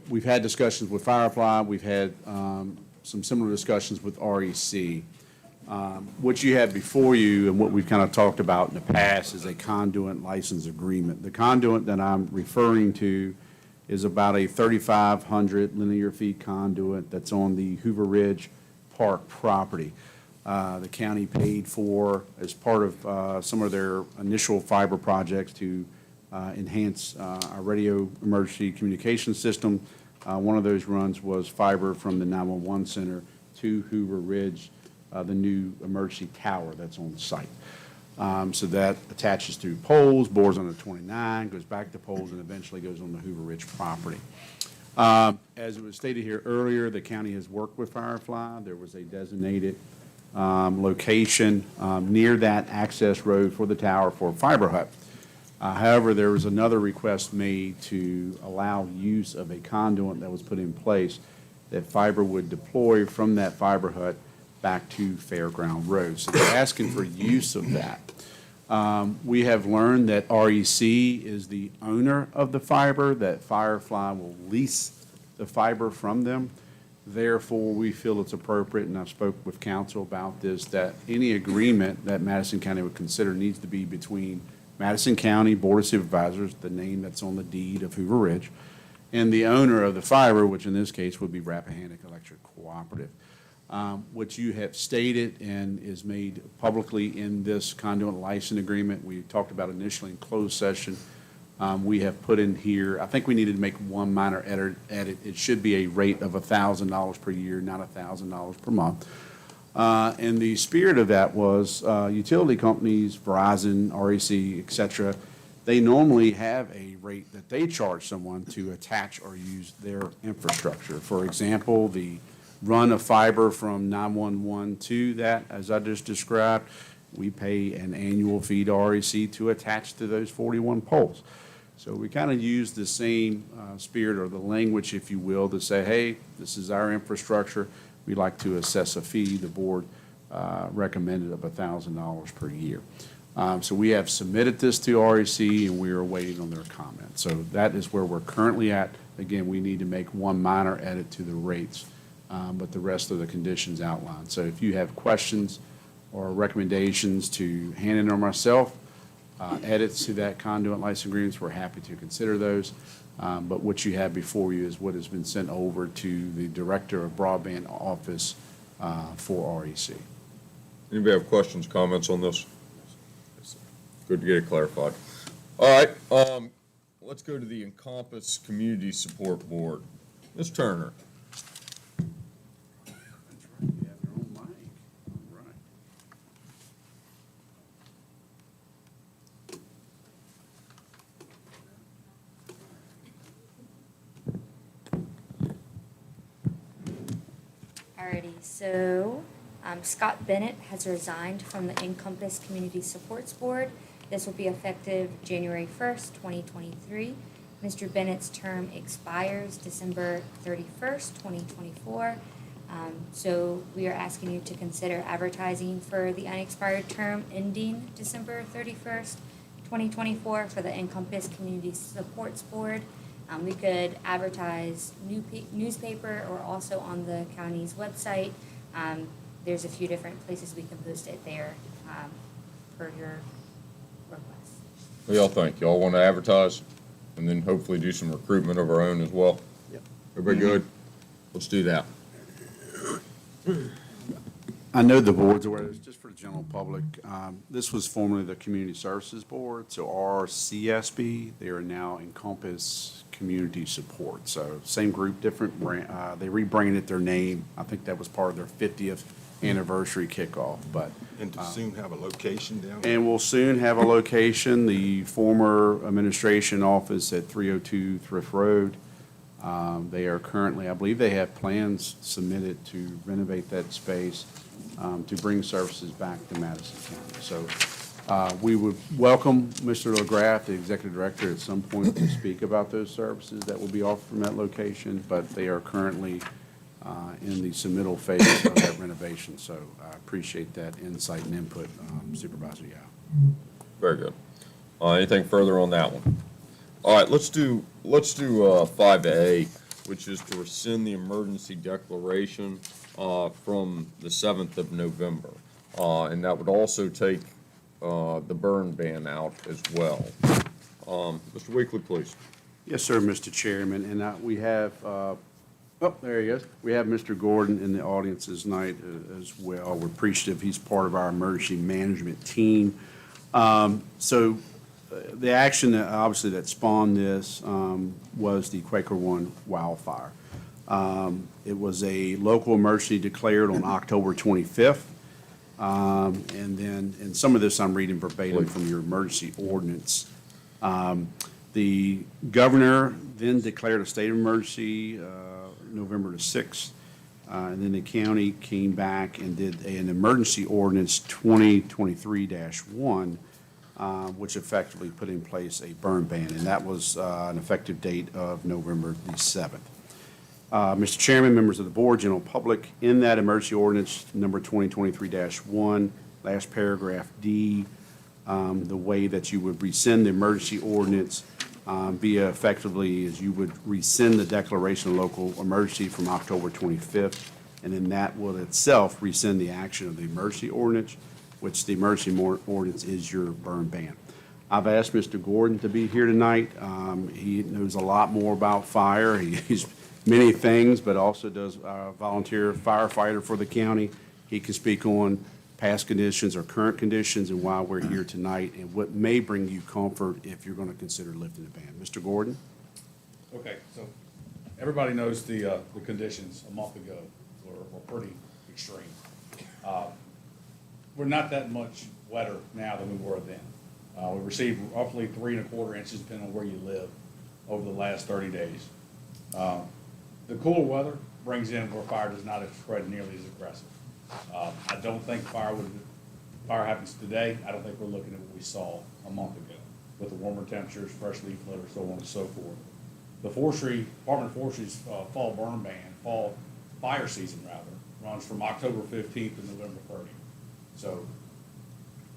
We've had discussions with Firefly. We've had some similar discussions with REC. What you have before you and what we've kind of talked about in the past is a conduit license agreement. The conduit that I'm referring to is about a 3,500 linear feet conduit that's on the Hoover Ridge Park property. The county paid for as part of some of their initial fiber projects to enhance our radio emergency communication system. One of those runs was fiber from the 911 center to Hoover Ridge, the new emergency tower that's on the site. So that attaches through poles, bores on the 29, goes back to poles, and eventually goes on the Hoover Ridge property. As it was stated here earlier, the county has worked with Firefly. There was a designated location near that access road for the tower for fiber hut. However, there was another request made to allow use of a conduit that was put in place that fiber would deploy from that fiber hut back to Fairground Road. So they're asking for use of that. We have learned that REC is the owner of the fiber, that Firefly will lease the fiber from them. Therefore, we feel it's appropriate, and I've spoke with council about this, that any agreement that Madison County would consider needs to be between Madison County Board of Supervisors, the name that's on the deed of Hoover Ridge, and the owner of the fiber, which in this case would be Rappahannock Electric Cooperative. What you have stated and is made publicly in this conduit license agreement, we talked about initially in closed session. We have put in here, I think we needed to make one minor edit. It should be a rate of $1,000 per year, not $1,000 per month. And the spirit of that was utility companies, Verizon, REC, et cetera, they normally have a rate that they charge someone to attach or use their infrastructure. For example, the run of fiber from 911 to that, as I just described, we pay an annual fee to REC to attach to those 41 poles. So we kind of use the same spirit or the language, if you will, to say, hey, this is our infrastructure. We'd like to assess a fee. The board recommended of $1,000 per year. So we have submitted this to REC, and we are waiting on their comment. So that is where we're currently at. Again, we need to make one minor edit to the rates, but the rest of the conditions outlined. So if you have questions or recommendations to Hannon or myself, edits to that conduit license agreements, we're happy to consider those. But what you have before you is what has been sent over to the Director of Broadband Office for REC. Anybody have questions, comments on this? Good to get it clarified. All right, let's go to the Encompass Community Support Board. Ms. Turner. Alrighty, so Scott Bennett has resigned from the Encompass Community Supports Board. This will be effective January 1st, 2023. Mr. Bennett's term expires December 31st, 2024. So we are asking you to consider advertising for the unexpired term ending December 31st, 2024 for the Encompass Community Supports Board. We could advertise newspaper or also on the county's website. There's a few different places we can post it there per your request. What y'all think? Y'all want to advertise and then hopefully do some recruitment of our own as well? Yep. Everybody good? Let's do that. I know the board's aware, it's just for the general public. This was formerly the Community Services Board, so RCSB, they are now Encompass Community Support. So same group, different brand, they rebranded their name. I think that was part of their 50th anniversary kickoff, but. And to soon have a location down there. And we'll soon have a location, the former administration office at 302 Thrift Road. They are currently, I believe they have plans submitted to renovate that space, to bring services back to Madison County. So we would welcome Mr. LaGraff, the executive director, at some point to speak about those services that will be offered from that location, but they are currently in the submittal phase of that renovation. So I appreciate that insight and input, Supervisor Yao. Very good. Anything further on that one? All right, let's do 5A, which is to rescind the emergency declaration from the 7th of November. And that would also take the burn ban out as well. Mr. Weekly, please. Yes, sir, Mr. Chairman, and we have, there he is. We have Mr. Gordon in the audience this night as well. We're appreciative he's part of our emergency management team. So the action that obviously that spawned this was the Quaker One wildfire. It was a local emergency declared on October 25th. And then, and some of this I'm reading verbatim from your emergency ordinance. The governor then declared a state of emergency November the 6th. And then the county came back and did an emergency ordinance 2023-1, which effectively put in place a burn ban. And that was an effective date of November the 7th. Mr. Chairman, members of the board, general public, in that emergency ordinance number 2023-1, last paragraph D, the way that you would rescind the emergency ordinance be effectively is you would rescind the declaration of local emergency from October 25th, and then that will itself rescind the action of the emergency ordinance, which the emergency ordinance is your burn ban. I've asked Mr. Gordon to be here tonight. He knows a lot more about fire. He's many things, but also does volunteer firefighter for the county. He can speak on past conditions or current conditions and why we're here tonight and what may bring you comfort if you're going to consider lifting the ban. Mr. Gordon? Okay, so everybody knows the conditions a month ago were pretty extreme. We're not that much wetter now than we were then. We received roughly 3 1/4 inches, depending on where you live, over the last 30 days. The cooler weather brings in where fire does not spread nearly as aggressive. I don't think fire happens today. I don't think we're looking at what we saw a month ago with the warmer temperatures, fresh leaf litter, so on and so forth. The Department of Forestry's fall fire season runs from October 15th to November 30th. So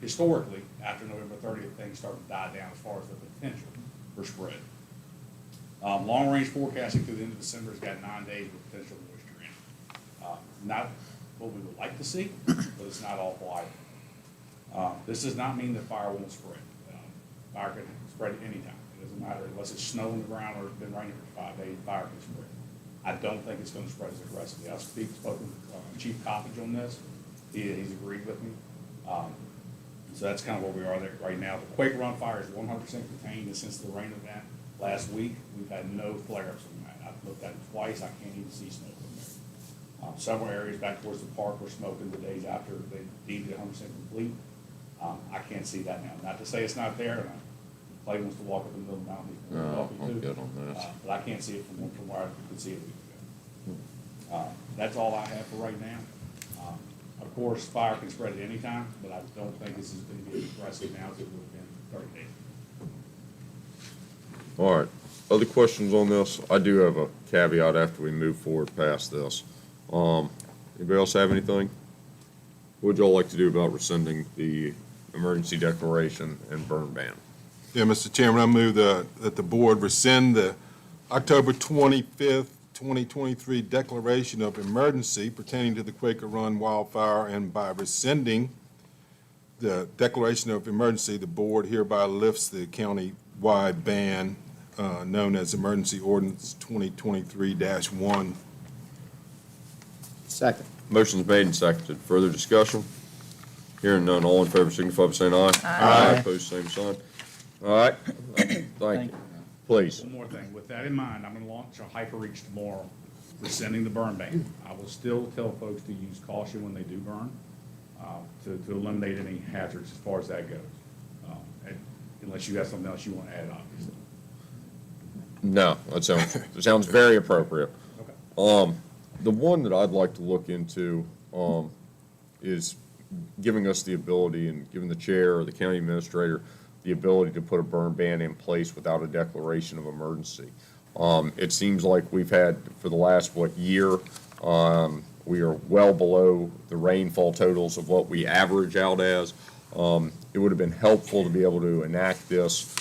historically, after November 30th, things start to die down as far as the potential for spread. Long-range forecasting through the end of December has got 9 days with potential moisture in it. Not what we would like to see, but it's not awful either. This does not mean that fire won't spread. Fire can spread at any time. It doesn't matter unless it's snow on the ground or it's been raining for 5 days, fire can spread. I don't think it's going to spread as aggressively. I've spoken with Chief Coppage on this. He's agreed with me. So that's kind of where we are there right now. The Quake Run fire is 100% contained, and since the rain event last week, we've had no flare-ups from that. I've looked at it twice. I can't even see smoke from there. Several areas back towards the park were smoking the days after they deemed it 100% complete. I can't see that now. Not to say it's not there, and Clay wants to walk up in the middle of the mountain. No, I'm good on this. But I can't see it from where I could see it a week ago. That's all I have for right now. Of course, fire can spread at any time, but I don't think this is going to be as aggressive now as it would have been 30 days. All right. Other questions on this? I do have a caveat after we move forward past this. Anybody else have anything? What would y'all like to do about rescinding the emergency declaration and burn ban? Yeah, Mr. Chairman, I move that the board rescind the October 25th, 2023 declaration of emergency pertaining to the Quaker Run wildfire, and by rescinding the declaration of emergency, the board hereby lifts the county-wide ban known as Emergency Ordinance 2023-1. Second. Motion's made and seconded. Further discussion? Hearing none, all in favor signify by saying aye. Aye. Opposed, same sign. All right, thank you. Please. One more thing, with that in mind, I'm gonna launch a hyperreach tomorrow, rescinding the burn ban. I will still tell folks to use caution when they do burn, to eliminate any hazards as far as that goes. And unless you have something else you want to add, obviously. No, that sounds very appropriate. Okay. The one that I'd like to look into, is giving us the ability and giving the chair or the county administrator the ability to put a burn ban in place without a declaration of emergency. It seems like we've had, for the last, year, we are well below the rainfall totals of what we average out as. It would have been helpful to be able to enact this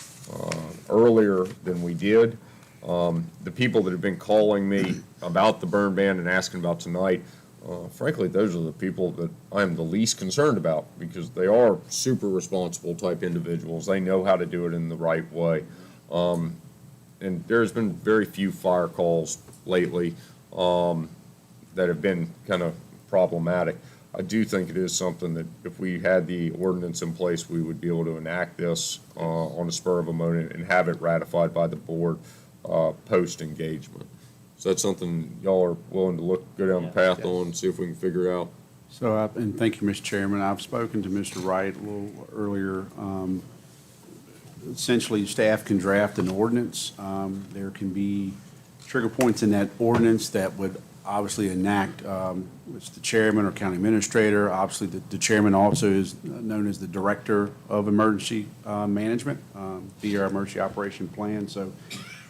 earlier than we did. The people that have been calling me about the burn ban and asking about tonight, frankly, those are the people that I'm the least concerned about because they are super responsible type individuals. They know how to do it in the right way. And there's been very few fire calls lately that have been kind of problematic. I do think it is something that if we had the ordinance in place, we would be able to enact this on the spur of a moment and have it ratified by the board post-engagement. Is that something y'all are willing to go down the path on and see if we can figure out? So, and thank you, Mr. Chairman. I've spoken to Mr. Wright a little earlier. Essentially, staff can draft an ordinance. There can be trigger points in that ordinance that would obviously enact, which the chairman or county administrator, obviously the chairman also is known as the director of emergency management via our emergency operation plan. So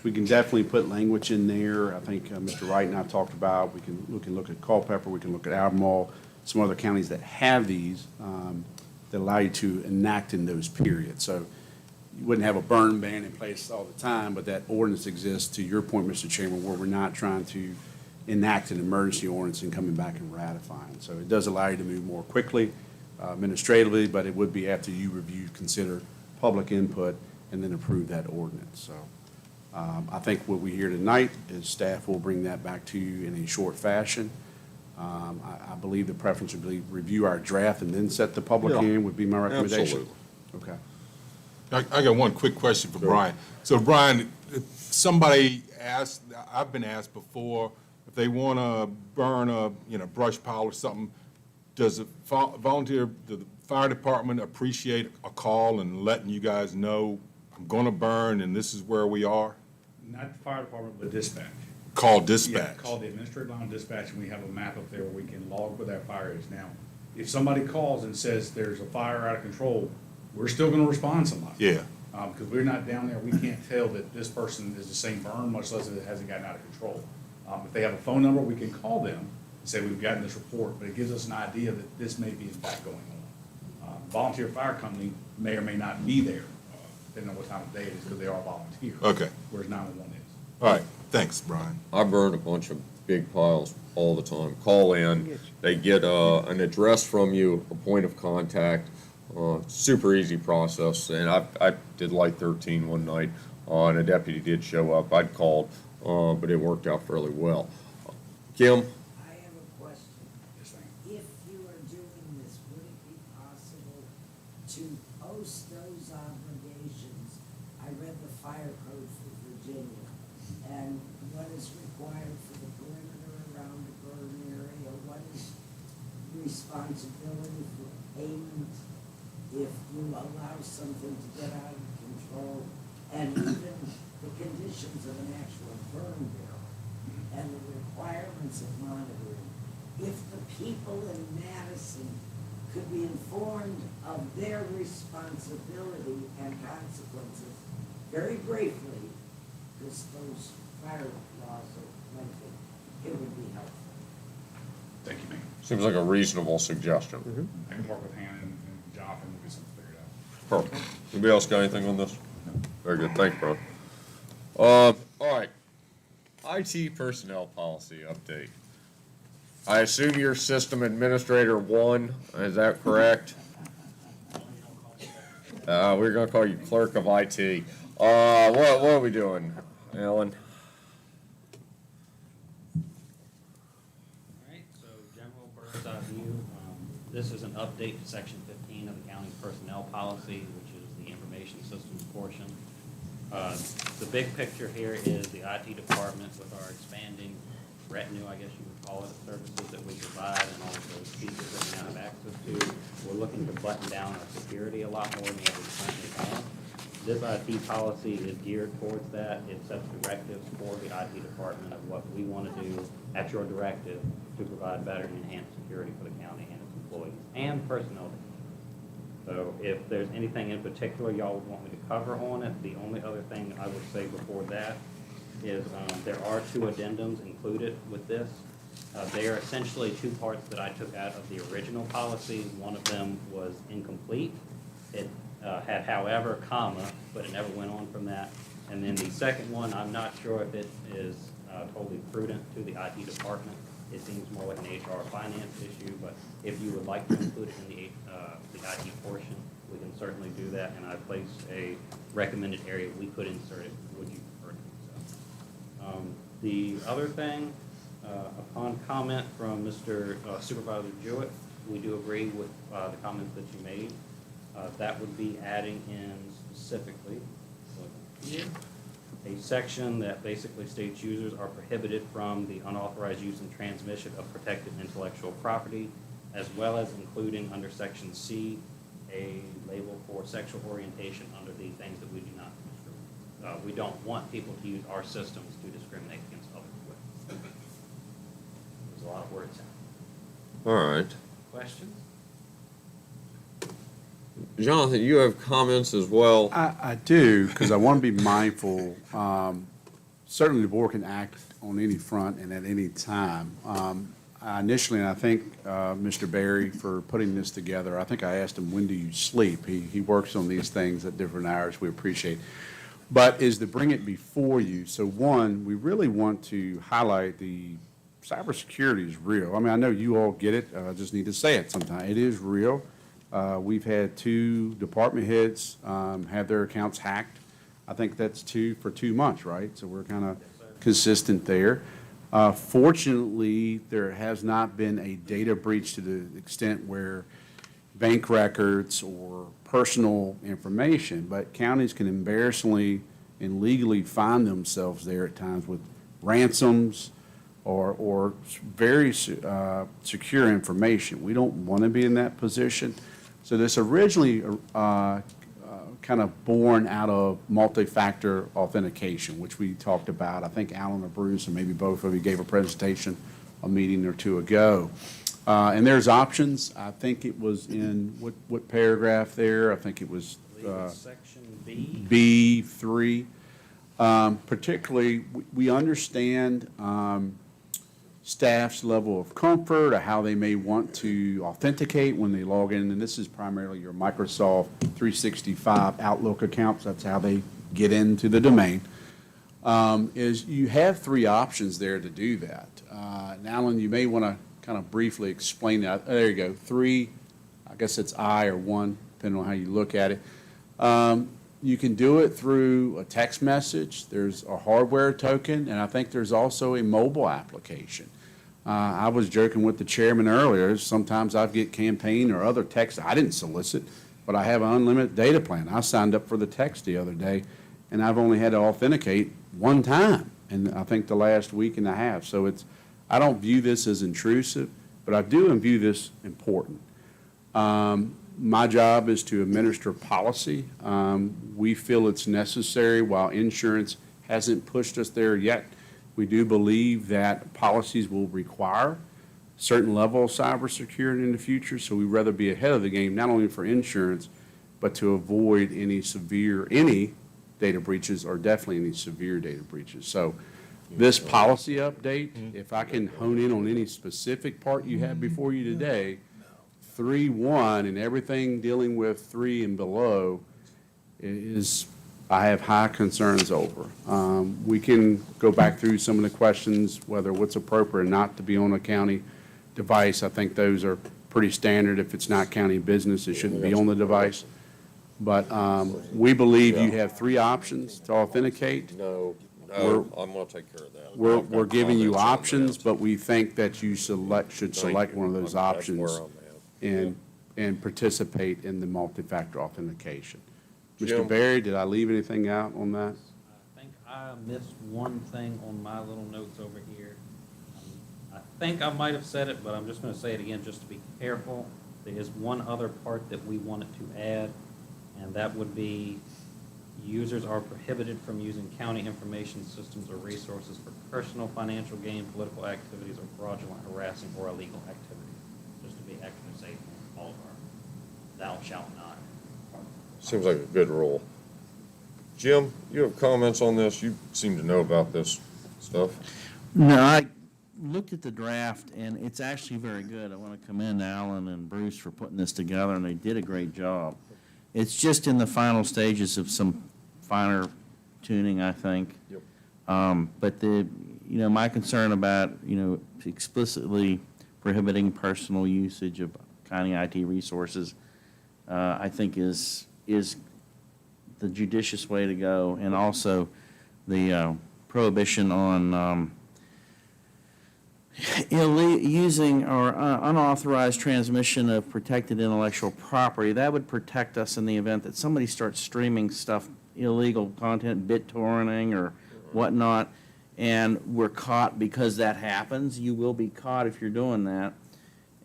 we can definitely put language in there. I think Mr. Wright and I talked about, we can look at Culpeper, we can look at Albemarle, some other counties that have these that allow you to enact in those periods. So you wouldn't have a burn ban in place all the time, but that ordinance exists, to your point, Mr. Chairman, where we're not trying to enact an emergency ordinance and coming back and ratifying. So it does allow you to move more quickly administratively, but it would be after you review, consider public input, and then approve that ordinance. So I think what we hear tonight is staff will bring that back to you in a short fashion. I believe the preference would be review our draft and then set the public hearing would be my recommendation. Absolutely. Okay. I got one quick question for Brian. So Brian, if somebody asked, I've been asked before, if they want to burn a, brush pile or something, does the fire department appreciate a call and letting you guys know, I'm going to burn and this is where we are? Not the fire department, but dispatch. Call dispatch? Yeah, call the administrative line dispatch, and we have a map up there where we can log where that fire is. Now, if somebody calls and says there's a fire out of control, we're still gonna respond to somebody. Yeah. Because we're not down there, we can't tell that this person is the same burn, much less if it hasn't gotten out of control. If they have a phone number, we can call them and say, we've gotten this report, but it gives us an idea that this may be in fact going on. Volunteer fire company may or may not be there, depending on what time of day it is, because they are volunteers. Okay. Whereas 911 is. All right, thanks, Brian. I burn a bunch of big piles all the time. Call in, they get an address from you, a point of contact, super easy process. And I did Light 13 one night, and a deputy did show up. I'd called, but it worked out fairly well. Kim? I have a question. If you are doing this, would it be possible to post those obligations? I read the fire code for Virginia, and what is required for the perimeter around the burn area, what is responsibility for payment if you allow something to get out of control, and even the conditions of an actual burn barrel, and the requirements of monitoring. If the people in Madison could be informed of their responsibility and consequences very briefly, because those fire laws are lengthy, it would be helpful. Thank you, Mayor. Seems like a reasonable suggestion. I can work with Hannah and Jonathan, we'll get something figured out. Perfect. Anybody else got anything on this? Very good, thanks, bro. All right, IT personnel policy update. I assume you're system administrator 1, is that correct? We're gonna call you clerk of IT. What are we doing, Alan? All right, so general bird's eye view. This is an update to section 15 of the county's personnel policy, which is the information systems portion. The big picture here is the IT department with our expanding retinue, I guess you would call it, of services that we provide and all of those features that we now have access to. We're looking to button down our security a lot more than what we currently have. This IT policy is geared towards that. It sets directives for the IT department of what we want to do at your directive to provide better and enhanced security for the county and its employees and personnel. So if there's anything in particular y'all would want me to cover on it, the only other thing I would say before that is there are two addendums included with this. They are essentially two parts that I took out of the original policy. One of them was incomplete. It had however, comma, but it never went on from that. And then the second one, I'm not sure if it is totally prudent to the IT department. It seems more like an HR finance issue, but if you would like to include it in the IT portion, we can certainly do that. And I placed a recommended area we could insert it. Would you prefer to do so? The other thing, upon comment from Mr. Supervisor Jewett, we do agree with the comments that you made. That would be adding in specifically here, a section that basically states users are prohibited from the unauthorized use and transmission of protected intellectual property, as well as including under section C, a label for sexual orientation under the things that we do not discriminate. We don't want people to use our systems to discriminate against others with. There's a lot of words in. All right. Questions? Jonathan, you have comments as well? I do, because I want to be mindful. Certainly, the board can act on any front and at any time. Initially, and I thank Mr. Berry for putting this together. I think I asked him, when do you sleep? He works on these things at different hours. We appreciate. But is to bring it before you. So one, we really want to highlight the cybersecurity is real. I mean, I know you all get it. I just need to say it sometime. It is real. We've had 2 department heads have their accounts hacked. I think that's 2 for 2 months, right? So we're kind of consistent there. Fortunately, there has not been a data breach to the extent where bank records or personal information, but counties can embarrassingly and legally find themselves there at times with ransoms or very secure information. We don't want to be in that position. So this originally kind of born out of multi-factor authentication, which we talked about. I think Alan or Bruce, or maybe both of you, gave a presentation a meeting or 2 ago. And there's options. I think it was in, what paragraph there? I think it was Section B. B3. Particularly, we understand staff's level of comfort or how they may want to authenticate when they log in. And this is primarily your Microsoft 365 Outlook accounts. That's how they get into the domain. Is you have 3 options there to do that. And Alan, you may want to kind of briefly explain that. There you go. 3, I guess it's I or 1, depending on how you look at it. You can do it through a text message. There's a hardware token, and I think there's also a mobile application. I was joking with the chairman earlier. Sometimes I get campaign or other text I didn't solicit, but I have an unlimited data plan. I signed up for the text the other day, and I've only had to authenticate 1 time in I think the last week and a half. So I don't view this as intrusive, but I do view this important. My job is to administer policy. We feel it's necessary while insurance hasn't pushed us there yet. We do believe that policies will require a certain level of cybersecurity in the future, so we'd rather be ahead of the game, not only for insurance, but to avoid any data breaches or definitely any severe data breaches. So this policy update, if I can hone in on any specific part you have before you today, 3.1 and everything dealing with 3 and below is, I have high concerns over. We can go back through some of the questions, whether what's appropriate or not to be on a county device. I think those are pretty standard. If it's not county business, it shouldn't be on the device. But we believe you have three options to authenticate. No, We're- I'm gonna take care of that. We're giving you Comments on options, that. but we think that you should Thank select you. one of those That's options where I'm at. and participate in the multi-factor authentication. Mr. Jim? Berry, did I leave anything out on that? I think I missed one thing on my little notes over here. I think I might have said it, but I'm just gonna say it again, just to be careful. There is one other part that we wanted to add, and that would be users are prohibited from using county information systems or resources for personal financial gain, political activities, or fraudulent, harassing, or illegal activities. Just to be extra safe on all of our thou shalt not. Seems like a good rule. Jim, you have comments on this? You seem to know about this stuff. No, I looked at the draft, and it's actually very good. I want to commend Alan and Bruce for putting this together, and they did a great job. It's just in the final stages of some finer tuning, I think. Yep. But my concern about, explicitly prohibiting personal usage of county IT resources, I think is the judicious way to go, and also the prohibition on using or unauthorized transmission of protected intellectual property. That would protect us in the event that somebody starts streaming stuff, illegal content, BitTorrenting or whatnot, and we're caught because that happens. You will be caught if you're doing that,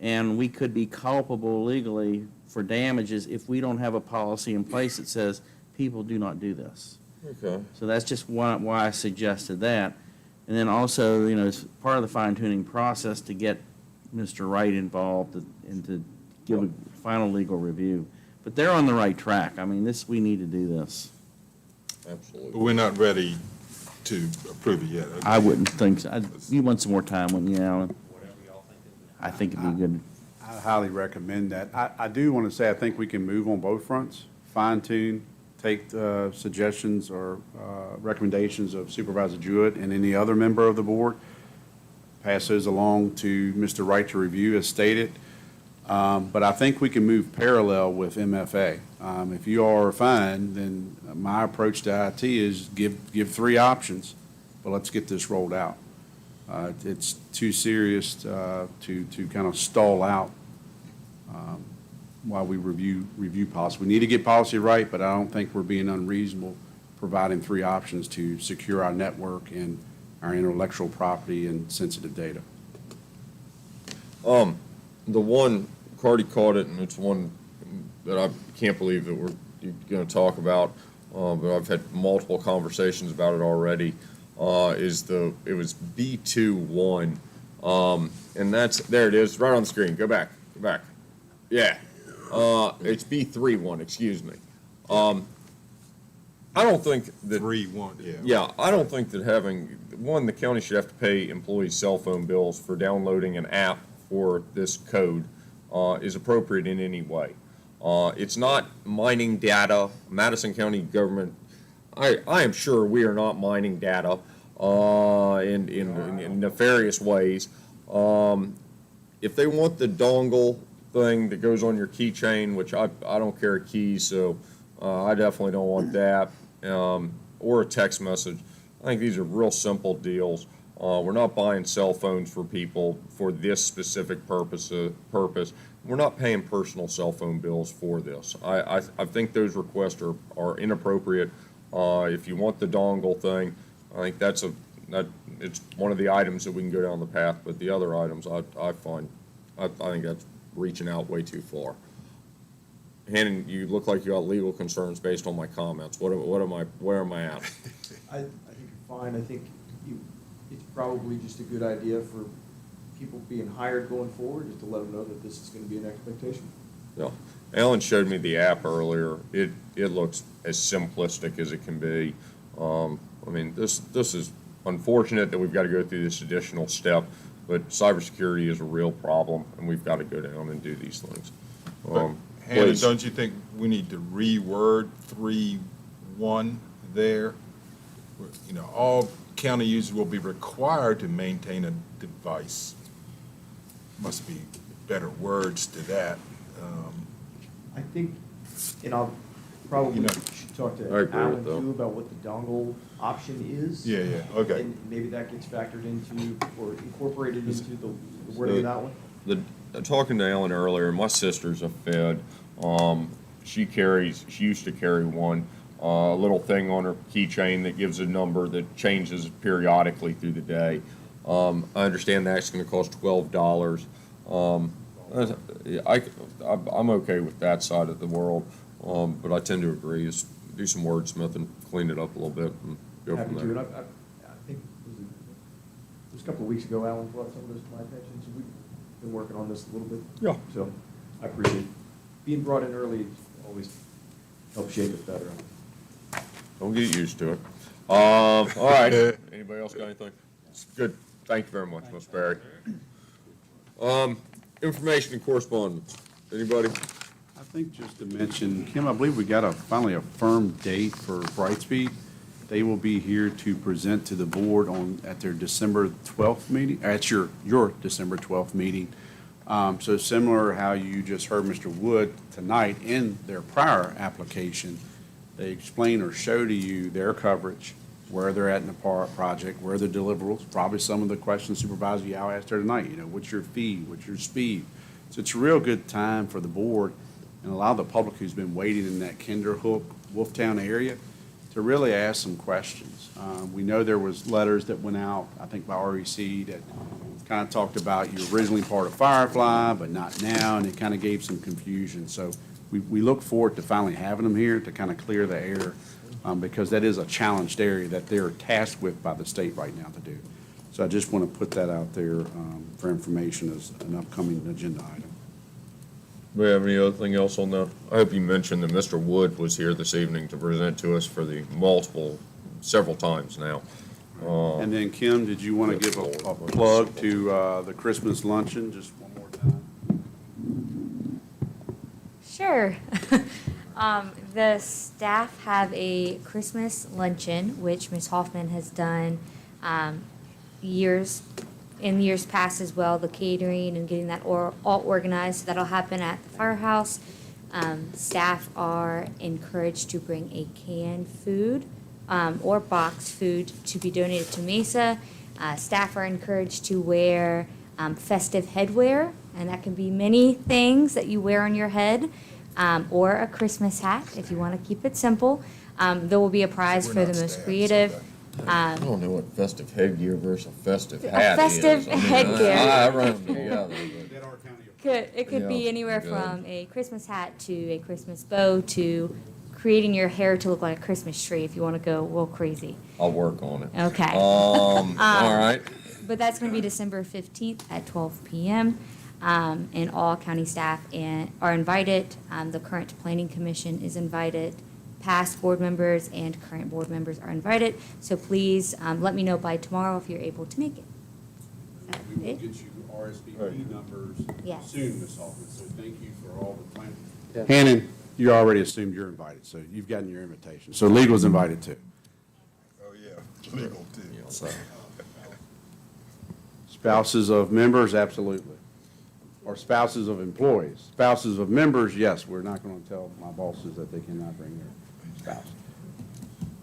and we could be culpable legally for damages if we don't have a policy in place that says people do not do this. Okay. So that's just why I suggested that. And then also, as part of the fine-tuning process, to get Mr. Wright involved and to give a final legal review. But they're on the right track. I mean, we need to do this. Absolutely. But we're not ready to approve it yet. I wouldn't think so. You want some more time, wouldn't you, Alan? I think it'd be good. I highly recommend that. I do want to say, I think we can move on both fronts, fine-tune, take suggestions or recommendations of Supervisor Jewett and any other member of the board, pass those along to Mr. Wright to review as stated. But I think we can move parallel with MFA. If you are fine, then my approach to IT is give three options, but let's get this rolled out. It's too serious to kind of stall out while we review policy. We need to get policy right, but I don't think we're being unreasonable providing three options to secure our network and our intellectual property and sensitive data. The one, Cardi caught it, and it's one that I can't believe that we're going to talk about, but I've had multiple conversations about it already, it was B21, and there it is, right on the screen. Go back. Yeah. It's B31, excuse me. I don't think that. 3-1, yeah. Yeah, I don't think that the county should have to pay employees' cell phone bills for downloading an app for this code is appropriate in any way. It's not mining data. Madison County government, I am sure we are not mining data in nefarious ways. If they want the dongle thing that goes on your keychain, which I don't carry keys, so I definitely don't want that, or a text message. I think these are real simple deals. We're not buying cell phones for people for this specific purpose. We're not paying personal cell phone bills for this. I think those requests are inappropriate. If you want the dongle thing, I think it's one of the items that we can go down the path, but the other items I think that's reaching out way too far. Hannon, you look like you got legal concerns based on my comments. Where am I at? I think you're fine. I think it's probably just a good idea for people being hired going forward, just to let them know that this is going to be an expectation. Yeah. Alan showed me the app earlier. It looks as simplistic as it can be. I mean, this is unfortunate that we've got to go through this additional step, but cybersecurity is a real problem, and we've got to go down and do these things. Hannah, Please. don't you think we need to reword 3-1 there? All county users will be required to maintain a device. Must be better words to that. I think, and I'll probably should talk I to agree with Alan that. too about what the dongle option is. Yeah, okay. And maybe that gets factored into or incorporated into the wording of that one. Talking to Alan earlier, my sister's a Fed. She used to carry one, little thing on her keychain that gives a number that changes periodically through the day. I understand that's gonna cost $12. I'm okay with that side of the world, but I tend to agree, is do some wordsmithing, clean it up a little bit and go Happy from to, and there. I think it was a couple of weeks ago, Alan brought some of this to my attention, so we've been working on this a little bit. Yeah. So I appreciate being brought in early, always helps shape it better. Don't get used to it. All right, anybody else got anything? Good, thank you very much, Ms. Barry. Information and correspondence, anybody? I think just to mention, Kim, I believe we got finally a firm date for Brightspeed. They will be here to present to the board at their December 12th meeting, at your December 12th meeting. So similar how you just heard Mr. Wood tonight in their prior application, they explain or show to you their coverage, where they're at in the project, where the deliverables, probably some of the questions Supervisor Yao asked her tonight, what's your fee, what's your speed? So it's a real good time for the board and a lot of the public who's been waiting in that Kinderhook, Wolftown area to really ask some questions. We know there was letters that went out, I think by REC, that kind of talked about you were originally part of Firefly, but not now, and it kind of gave some confusion. So we look forward to finally having them here to kind of clear the air, because that is a challenged area that they're tasked with by the state right now to do. So I just want to put that out there for information as an upcoming agenda item. Do we have anything else on that? I hope you mentioned that Mr. Wood was here this evening to present to us for the several times now. And then, Kim, did you want to give a plug to the Christmas luncheon, just one more time? Sure. The staff have a Christmas luncheon, which Ms. Hoffman has done in years past as well, the catering and getting that all organized. So that'll happen at the firehouse. Staff are encouraged to bring a canned food or boxed food to be donated to Mesa. Staff are encouraged to wear festive headwear, and that can be many things that you wear on your head, or a Christmas hat if you want to keep it simple. There will be a prize for the most creative. I don't know what festive headgear versus a festive hat is. Festive headgear. I run them together. It could be Yeah, anywhere good. from a Christmas hat to a Christmas bow to creating your hair to look like a Christmas tree if you want to go a little crazy. I'll work on it. Okay. All right. But that's going to be December 15th at 12 p.m. And all county staff are invited. The current planning commission is invited. Past board members and current board members are invited. So please let me know by tomorrow if you're able to make it. Is that We will it? get you RSVP numbers Yes. soon, Ms. Hoffman, so thank you for all the planning. Hannon, you already assumed you're invited, so you've gotten your invitation. So legal's invited too. Oh, yeah, legal too. So, Spouses of members, absolutely. Or spouses of employees. Spouses of members, yes, we're not going to tell my bosses that they cannot bring their spouse.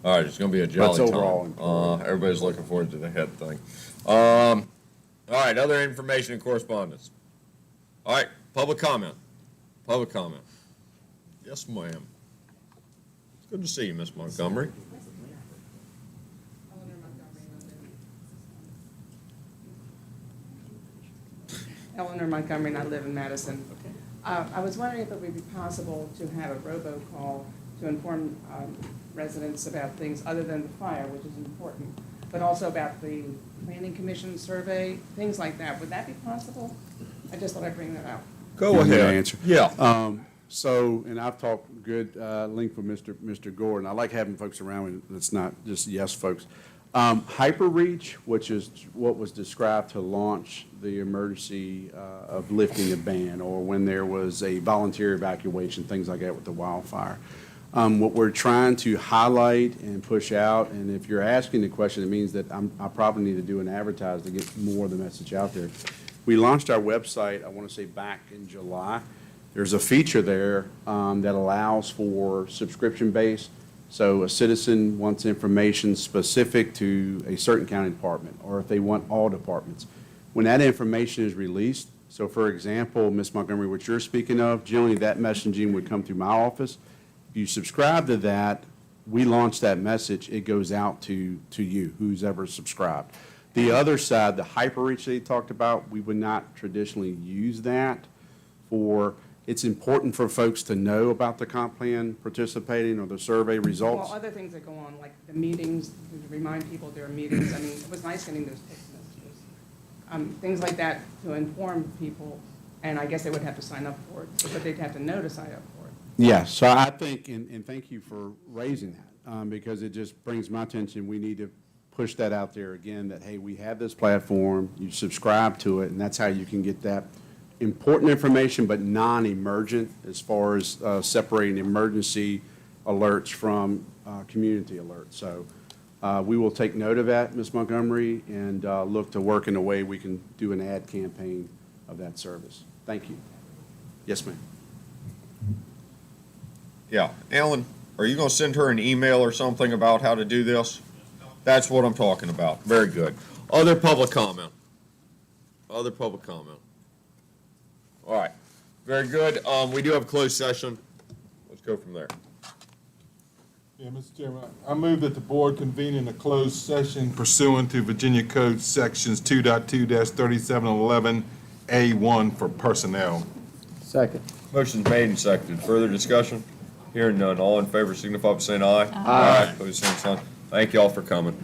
all right, it's gonna be a jolly That's time. overall Everybody's looking forward to the head thing. All right, other information and correspondence. All right, public comment. Public comment. Yes, ma'am. It's good to see you, Miss Montgomery. Eleanor Montgomery, and I live in Madison. I was wondering if it would be possible to have a robocall to inform residents about things other than the fire, which is important, but also about the planning commission survey, things like that. Would that be possible? I just thought I'd bring that up. Go You want me to ahead. answer? Yeah. So, and I've talked good length with Mr. Gordon. I like having folks around when it's not just yes folks. Hyperreach, which is what was described to launch the emergency of lifting a ban, or when there was a volunteer evacuation, things like that with the wildfire. What we're trying to highlight and push out, and if you're asking the question, it means that I probably need to do an advertise to get more of the message out there. We launched our website, I want to say back in July. there's a feature there that allows for subscription-based. So a citizen wants information specific to a certain county department, or if they want all departments. When that information is released, so for example, Ms. Montgomery, what you're speaking of, generally that messaging would come through my office. If you subscribe to that, we launch that message, it goes out to you, who's ever subscribed. The other side, the hyperreach that you talked about, we would not traditionally use that for, it's important for folks to know about the comp plan participating or the survey results. Well, other things that go on, like the meetings, to remind people there are meetings. I mean, it was nice getting those text messages. Things like that to inform people, and I guess they would have to sign up for it, but they'd have to know to sign up for it. Yeah, so I think, and thank you for raising that, because it just brings my attention, we need to push that out there again, that, hey, we have this platform, you subscribe to it, and that's how you can get that important information, but non-emergent, as far as separating emergency alerts from community alerts. So we will take note of that, Ms. Montgomery, and look to work in a way we can do an ad campaign of that service. Thank you. Yes, ma'am. Yeah, Alan, are you gonna send her an email or something about how to do this? That's what I'm talking about. Very good. Other public comment? Other public comment? All right, very good. We do have a closed session. Let's go from there. Yeah, Mr. Chairman, I move that the board convene in a closed session pursuant to Virginia Code Sections 2.2-3711A1 for personnel. Second. Motion's made and seconded. Further discussion? Hearing none. All in favor signify by saying aye. Aye. Opposed, same sign. Thank you all for coming.